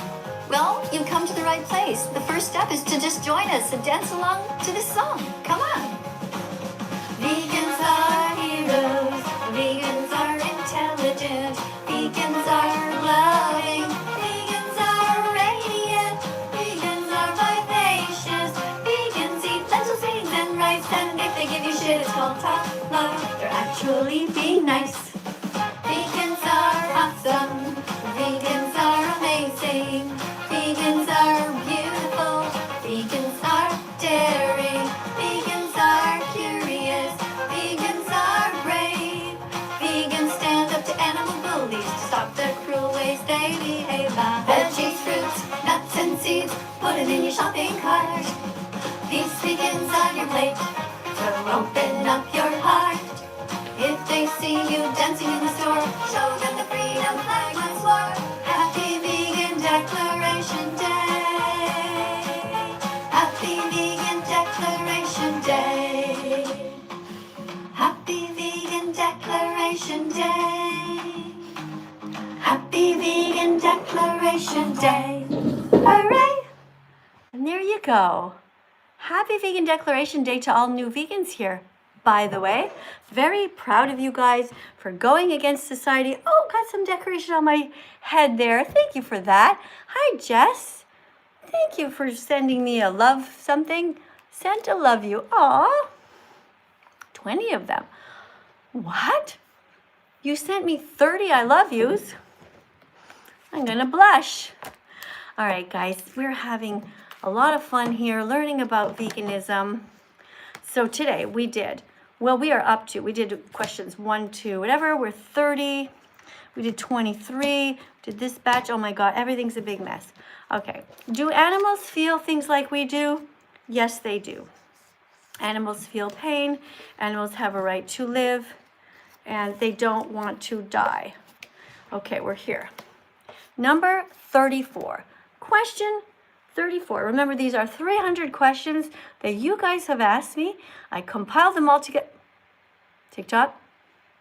Well, you've come to the right place. The first step is to just join us and dance along to this song. Come on. Vegans are heroes. Vegans are intelligent. Vegans are loving. Vegans are radiant. Vegans are vivacious. Vegans eat lentils, beans, and rice. And if they give you shit, it's called tough love. They're actually being nice. Vegans are awesome. Vegans are amazing. Vegans are beautiful. Vegans are daring. Vegans are curious. Vegans are brave. Vegans stand up to animal bullies to stop the cruel ways they behave. Veggies, fruits, nuts, and seeds, put it in your shopping cart. These vegans on your plate to open up your heart. If they see you dancing in the store, show them the freedom flag once more. Happy Vegan Declaration Day. Happy Vegan Declaration Day. Happy Vegan Declaration Day. Happy Vegan Declaration Day. Hooray! And there you go. Happy Vegan Declaration Day to all new vegans here. By the way, very proud of you guys for going against society. Oh, got some decoration on my head there. Thank you for that. Hi, Jess. Thank you for sending me a love something. Sent a love you. Aw, 20 of them. What? You sent me 30 I love yous? I'm gonna blush. All right, guys, we're having a lot of fun here learning about veganism. So today we did questions 1, 2, whatever. We're 30. We did 23. Did this batch. Oh my God, everything's a big mess. Okay. Do animals feel things like we do? Yes, they do. Animals feel pain. Animals have a right to live. And they don't want to die. Okay, we're here. Number 34. Question 34. Remember, these are 300 questions that you guys have asked me. I compiled them all together. TikTok,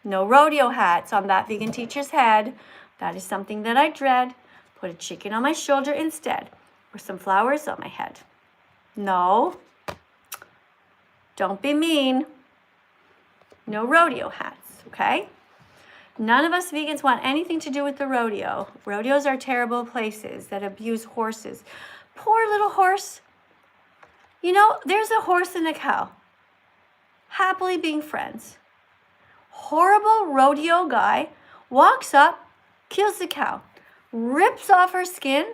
no rodeo hats on that vegan teacher's head. That is something that I dread. Put a chicken on my shoulder instead, or some flowers on my head. No, don't be mean. No rodeo hats, okay? None of us vegans want anything to do with the rodeo. Rodeos are terrible places that abuse horses. Poor little horse. You know, there's a horse and a cow, happily being friends. Horrible rodeo guy walks up, kills the cow, rips off her skin,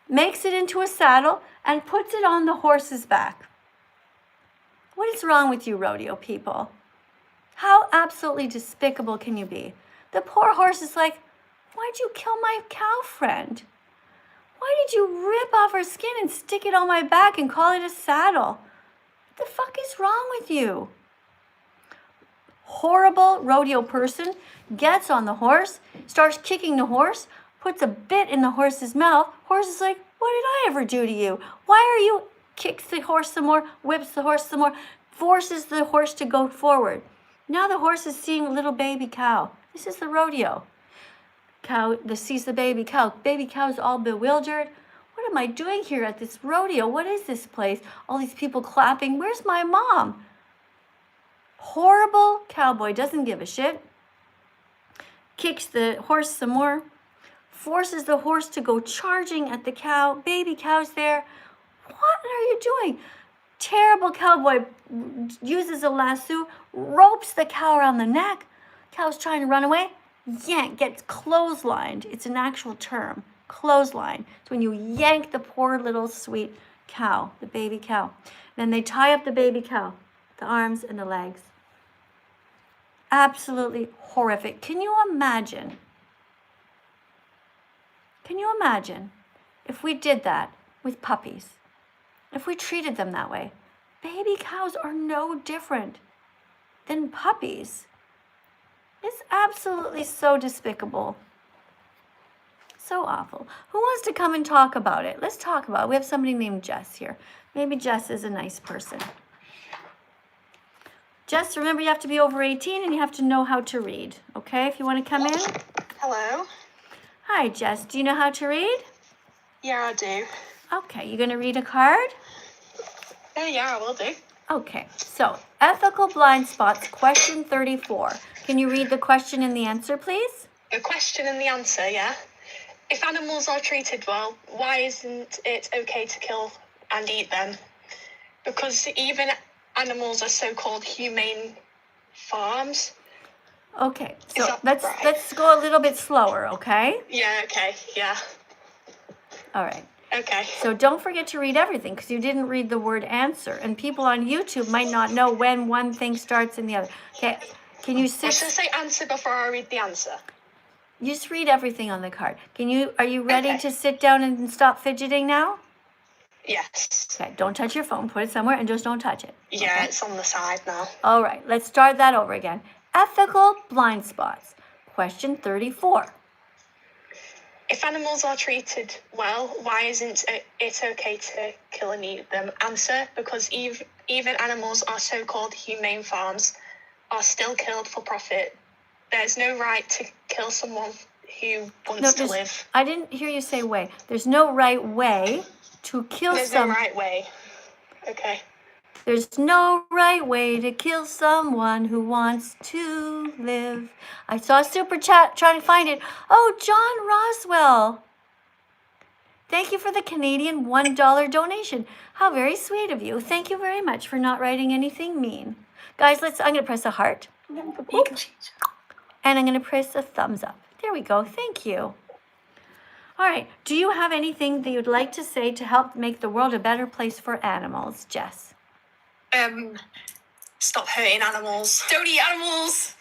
makes it into a saddle, and puts it on the horse's back. What is wrong with you rodeo people? How absolutely despicable can you be? The poor horse is like, why'd you kill my cow friend? Why did you rip off her skin and stick it on my back and call it a saddle? What the fuck is wrong with you? Horrible rodeo person gets on the horse, starts kicking the horse, puts a bit in the horse's mouth. Horse is like, what did I ever do to you? Why are you? Kicks the horse some more, whips the horse some more, forces the horse to go forward. Now the horse is seeing a little baby cow. This is the rodeo. Cow sees the baby cow. Baby cow's all bewildered. What am I doing here at this rodeo? What is this place? All these people clapping. Where's my mom? Horrible cowboy, doesn't give a shit. Kicks the horse some more. Forces the horse to go charging at the cow. Baby cow's there. What are you doing? Terrible cowboy uses a lasso, ropes the cow around the neck. Cow's trying to run away. Yank, gets clotheslined. It's an actual term. Clothesline. It's when you yank the poor little sweet cow, the baby cow. Then they tie up the baby cow, the arms and the legs. Absolutely horrific. Can you imagine? Can you imagine if we did that with puppies? If we treated them that way? Baby cows are no different than puppies. It's absolutely so despicable. So awful. Who wants to come and talk about it? Let's talk about it. We have somebody named Jess here. Maybe Jess is a nice person. Jess, remember you have to be over 18 and you have to know how to read. Okay, if you want to come in. Hello. Hi, Jess. Do you know how to read? Yeah, I do. Okay, you going to read a card? Yeah, I will do. Okay, so ethical blind spots, question 34. Can you read the question and the answer, please? The question and the answer, yeah. If animals are treated well, why isn't it okay to kill and eat them? Because even animals are so-called humane farms. Okay, so Is that let's right? let's go a little bit slower, okay? Yeah, okay, yeah. All right. Okay. So don't forget to read everything because you didn't read the word answer. And people on YouTube might not know when one thing starts and the other. Okay, can you I should sit? say answer before I read the answer. You just read everything on the card. Are you ready Okay. to sit down and stop fidgeting now? Yes. Okay, don't touch your phone. Put it somewhere and just don't touch it. Yeah, Okay? it's on the side now. All right, let's start that over again. Ethical blind spots. Question 34. If animals are treated well, why isn't it okay to kill and eat them? Answer, because even animals are so-called humane farms are still killed for profit. There's no right to kill someone who wants to live. I didn't hear you say way. There's no right way to kill There's no right way. Okay. There's no right way to kill someone who wants to live. I saw a super chat trying to find it. Oh, John Roswell. Thank you for the Canadian $1 donation. How very sweet of you. Thank you very much for not writing anything mean. Guys, I'm going to press a heart. And I'm going to press a thumbs up. There we go. Thank you. All right. Do you have anything that you'd like to say to help make the world a better place for animals, Jess? Stop hurting animals. Don't eat animals.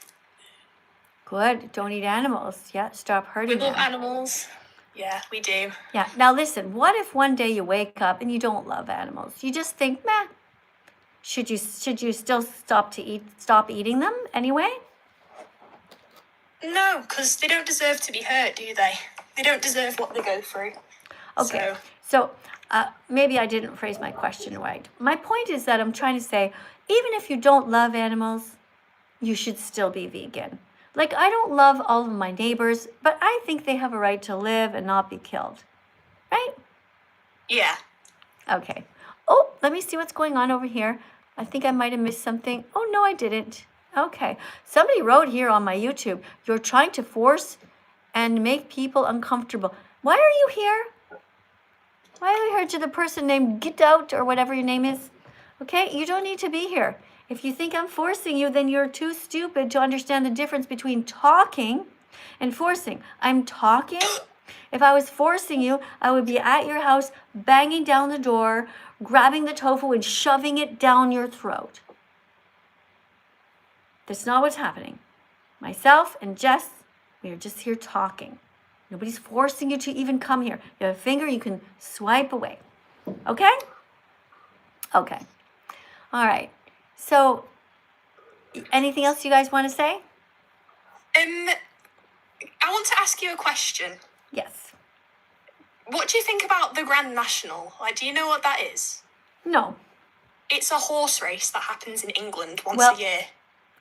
Good. Don't eat animals. Yeah, stop We hurting love them. animals. Yeah, we do. Yeah. Now listen, what if one day you wake up and you don't love animals? You just think, meh. Should you still stop eating them anyway? No, because they don't deserve to be hurt, do they? They don't deserve what they go through. Okay. So maybe I didn't phrase my question right. My point is that I'm trying to say, even if you don't love animals, you should still be vegan. Like, I don't love all of my neighbors, but I think they have a right to live and not be killed. Right? Yeah. Okay. Oh, let me see what's going on over here. I think I might have missed something. Oh, no, I didn't. Okay. Somebody wrote here on my YouTube, you're trying to force and make people uncomfortable. Why are you here? Why are you here to the person named Get Out or whatever your name is? Okay, you don't need to be here. If you think I'm forcing you, then you're too stupid to understand the difference between talking and forcing. I'm talking. If I was forcing you, I would be at your house, banging down the door, grabbing the tofu and shoving it down your throat. That's not what's happening. Myself and Jess, we are just here talking. Nobody's forcing you to even come here. You have a finger, you can swipe away. Okay? Okay. All right. So, anything else you guys want to say? I want to ask you a question. Yes. What do you think about the Grand National? Like, do you know what that is? No. it's a horse race that happens in England once Well, a year.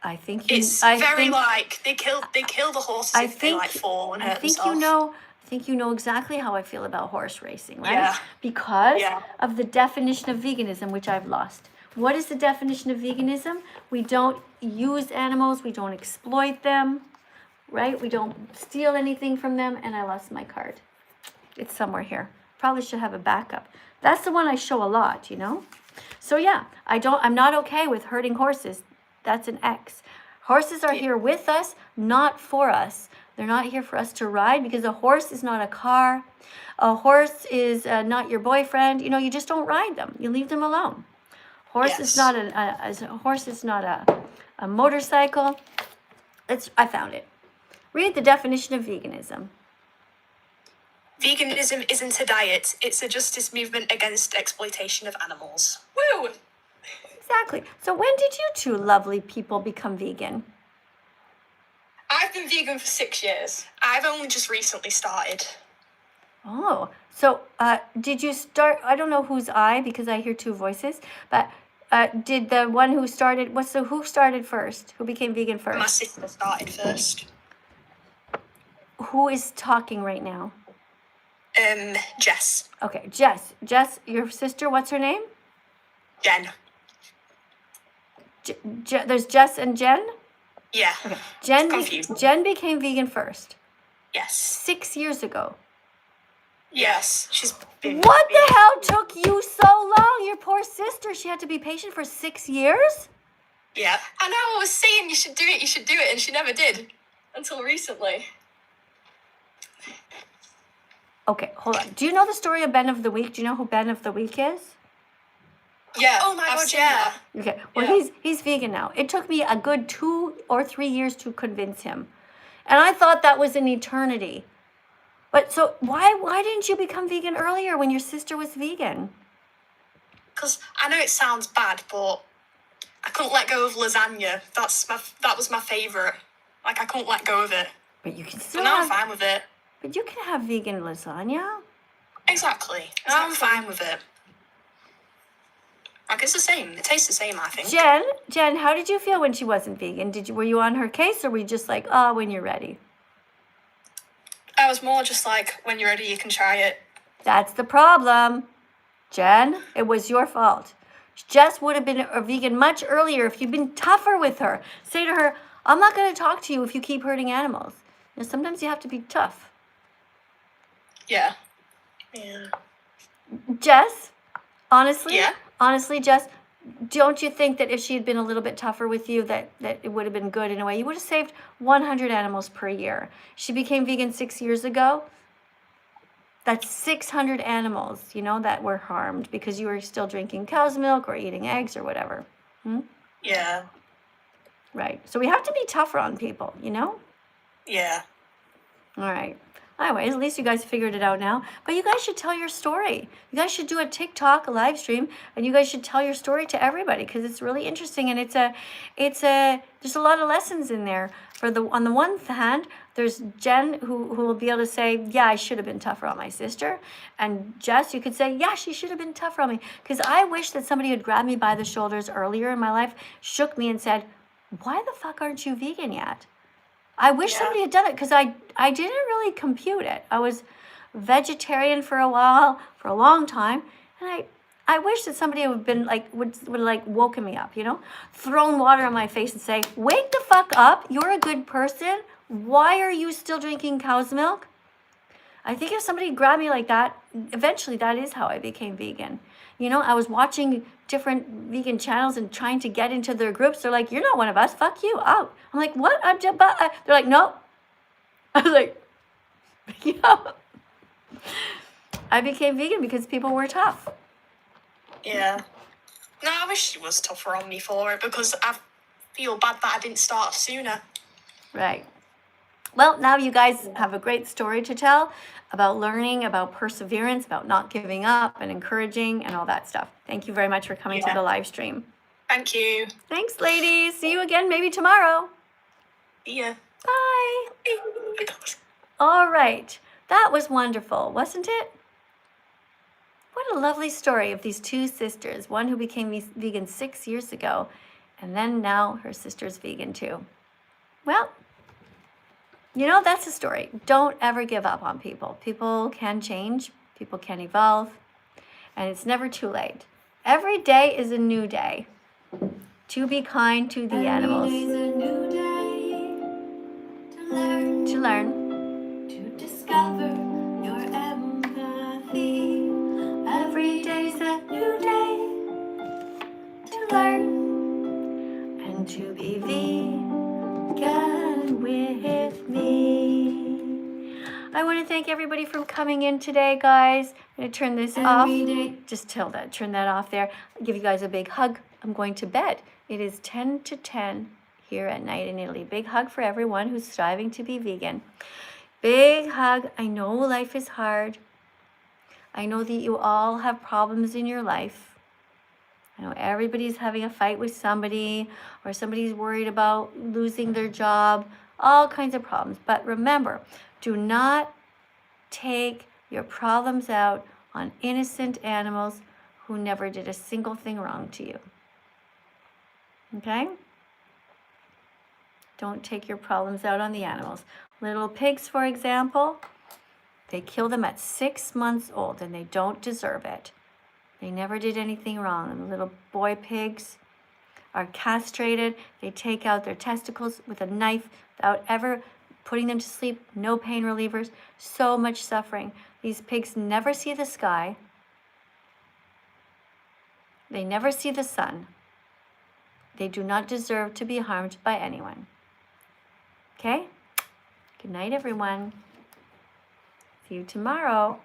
I think you. It's I very think, like they kill the horses I if they like think. fall and I hurt think themselves. you know. I think you know exactly how I feel about horse racing, right? Yeah. Because Yeah. of the definition of veganism, which I've lost. What is the definition of veganism? We don't use animals. We don't exploit them, right? We don't steal anything from them. And I lost my card. It's somewhere here. Probably should have a backup. That's the one I show a lot, you know? So yeah, I'm not okay with hurting horses. That's an X. Horses are here with us, not for us. They're not here for us to ride because a horse is not a car. A horse is not your boyfriend. You know, you just don't ride them. You leave them alone. Horse is not a motorcycle. I found it. Read the definition of veganism. Veganism isn't a diet, it's a justice movement against exploitation of animals. Woo! Exactly. So when did you two lovely people become vegan? I've been vegan for 6 years. I've only just recently started. Oh, so did you start? I don't know who's I because I hear two voices, but did the one who started? Who started first? Who became vegan first? My sister started first. Who is talking right now? Jess. Okay, Jess. Jess, your sister. What's her name? Jen. There's Jess and Jen. Yeah. Okay, Confused. Jen became vegan first. Yes. 6 years ago. Yes. She's been. What the hell took you so long? Your poor sister. She had to be patient for 6 years? Yeah. I know, I was saying you should do it, and she never did. Until recently. Okay, hold on. Do you know the story of Ben of the Week? Do you know who Ben of the Week is? Yeah. Oh my god, yeah. Okay, well, Yeah. he's vegan now. It took me a good 2 or 3 years to convince him. And I thought that was an eternity. But so why didn't you become vegan earlier when your sister was vegan? Because I know it sounds bad, but I couldn't let go of lasagna. That was my favourite. Like, I couldn't let go of it. But you can But still now I'm have, fine with it. but you can have vegan lasagna. Exactly. Now I'm fine with it. Like, it's the same. It tastes the same, I think. Jen, how did you feel when she wasn't vegan? Were you on her case or were you just like, oh, when you're ready? I was more just like, when you're ready, you can try it. That's the problem. Jen, it was your fault. Jess would have been a vegan much earlier if you'd been tougher with her. Say to her, I'm not going to talk to you if you keep hurting animals. You know, sometimes you have to be tough. Yeah. Yeah. Jess, honestly, Yeah? Jess, don't you think that if she had been a little bit tougher with you, that it would have been good in a way? You would have saved 100 animals per year. She became vegan 6 years ago. That's 600 animals, you know, that were harmed because you were still drinking cow's milk or eating eggs or whatever. Yeah. Right. So we have to be tougher on people, you know? Yeah. All right. Anyways, at least you guys figured it out now. But you guys should tell your story. You guys should do a TikTok, a live stream, and you guys should tell your story to everybody because it's really interesting and there's a lot of lessons in there. On the one hand, there's Jen who will be able to say, yeah, I should have been tougher on my sister. And Jess, you could say, yeah, she should have been tougher on me. Because I wish that somebody had grabbed me by the shoulders earlier in my life, shook me and said, why the fuck aren't you vegan yet? I wish somebody had done it because I didn't really compute it. I was vegetarian for a while, for a long time, and I wish that somebody would been like would like woken me up, you know, thrown water on my face and say, "Wake the fuck up! You're a good person. Why are you still drinking cow's milk?" I think if somebody grabbed me like that, eventually that is how I became vegan. You know, I was watching different vegan channels and trying to get into their groups. They're like, you're not one of us. Fuck you. Out. I'm like, what? They're like, no. I was like, yeah. I became vegan because people were tough. Yeah. No, I wish she was tougher on me for it because I feel bad that I didn't start sooner. Right. Well, now you guys have a great story to tell about learning, about perseverance, about not giving up and encouraging and all that stuff. Thank you very much for coming to the live stream. Thank you. Thanks, ladies. See you again maybe tomorrow. See ya. Bye. All right. That was wonderful, wasn't it? What a lovely story of these two sisters, one who became vegan 6 years ago, and then now her sister's vegan too. Well, you know, that's the story. Don't ever give up on people. People can change, people can evolve, and it's never too late. Every day is a new day to be kind to the animals. Every day is a new day to learn, to discover your empathy. Every day's a new day to learn and to be vegan with me. I want to thank everybody for coming in today, guys. I'm going to turn this off. Just turn that off there. I'll give you guys a big hug. I'm going to bed. It is 10 to 10 here at night in Italy. Big hug for everyone who's striving to be vegan. Big hug. I know life is hard. I know that you all have problems in your life. I know everybody's having a fight with somebody, or somebody's worried about losing their job, all kinds of problems. But remember, do not take your problems out on innocent animals who never did a single thing wrong to you. Okay? Don't take your problems out on the animals. Little pigs, for example, they kill them at 6 months old, and they don't deserve it. They never did anything wrong. And the little boy pigs are castrated. They take out their testicles with a knife without ever putting them to sleep. No pain relievers. So much suffering. These pigs never see the sky. They never see the sun. They do not deserve to be harmed by anyone. Okay? Good night, everyone. See you tomorrow.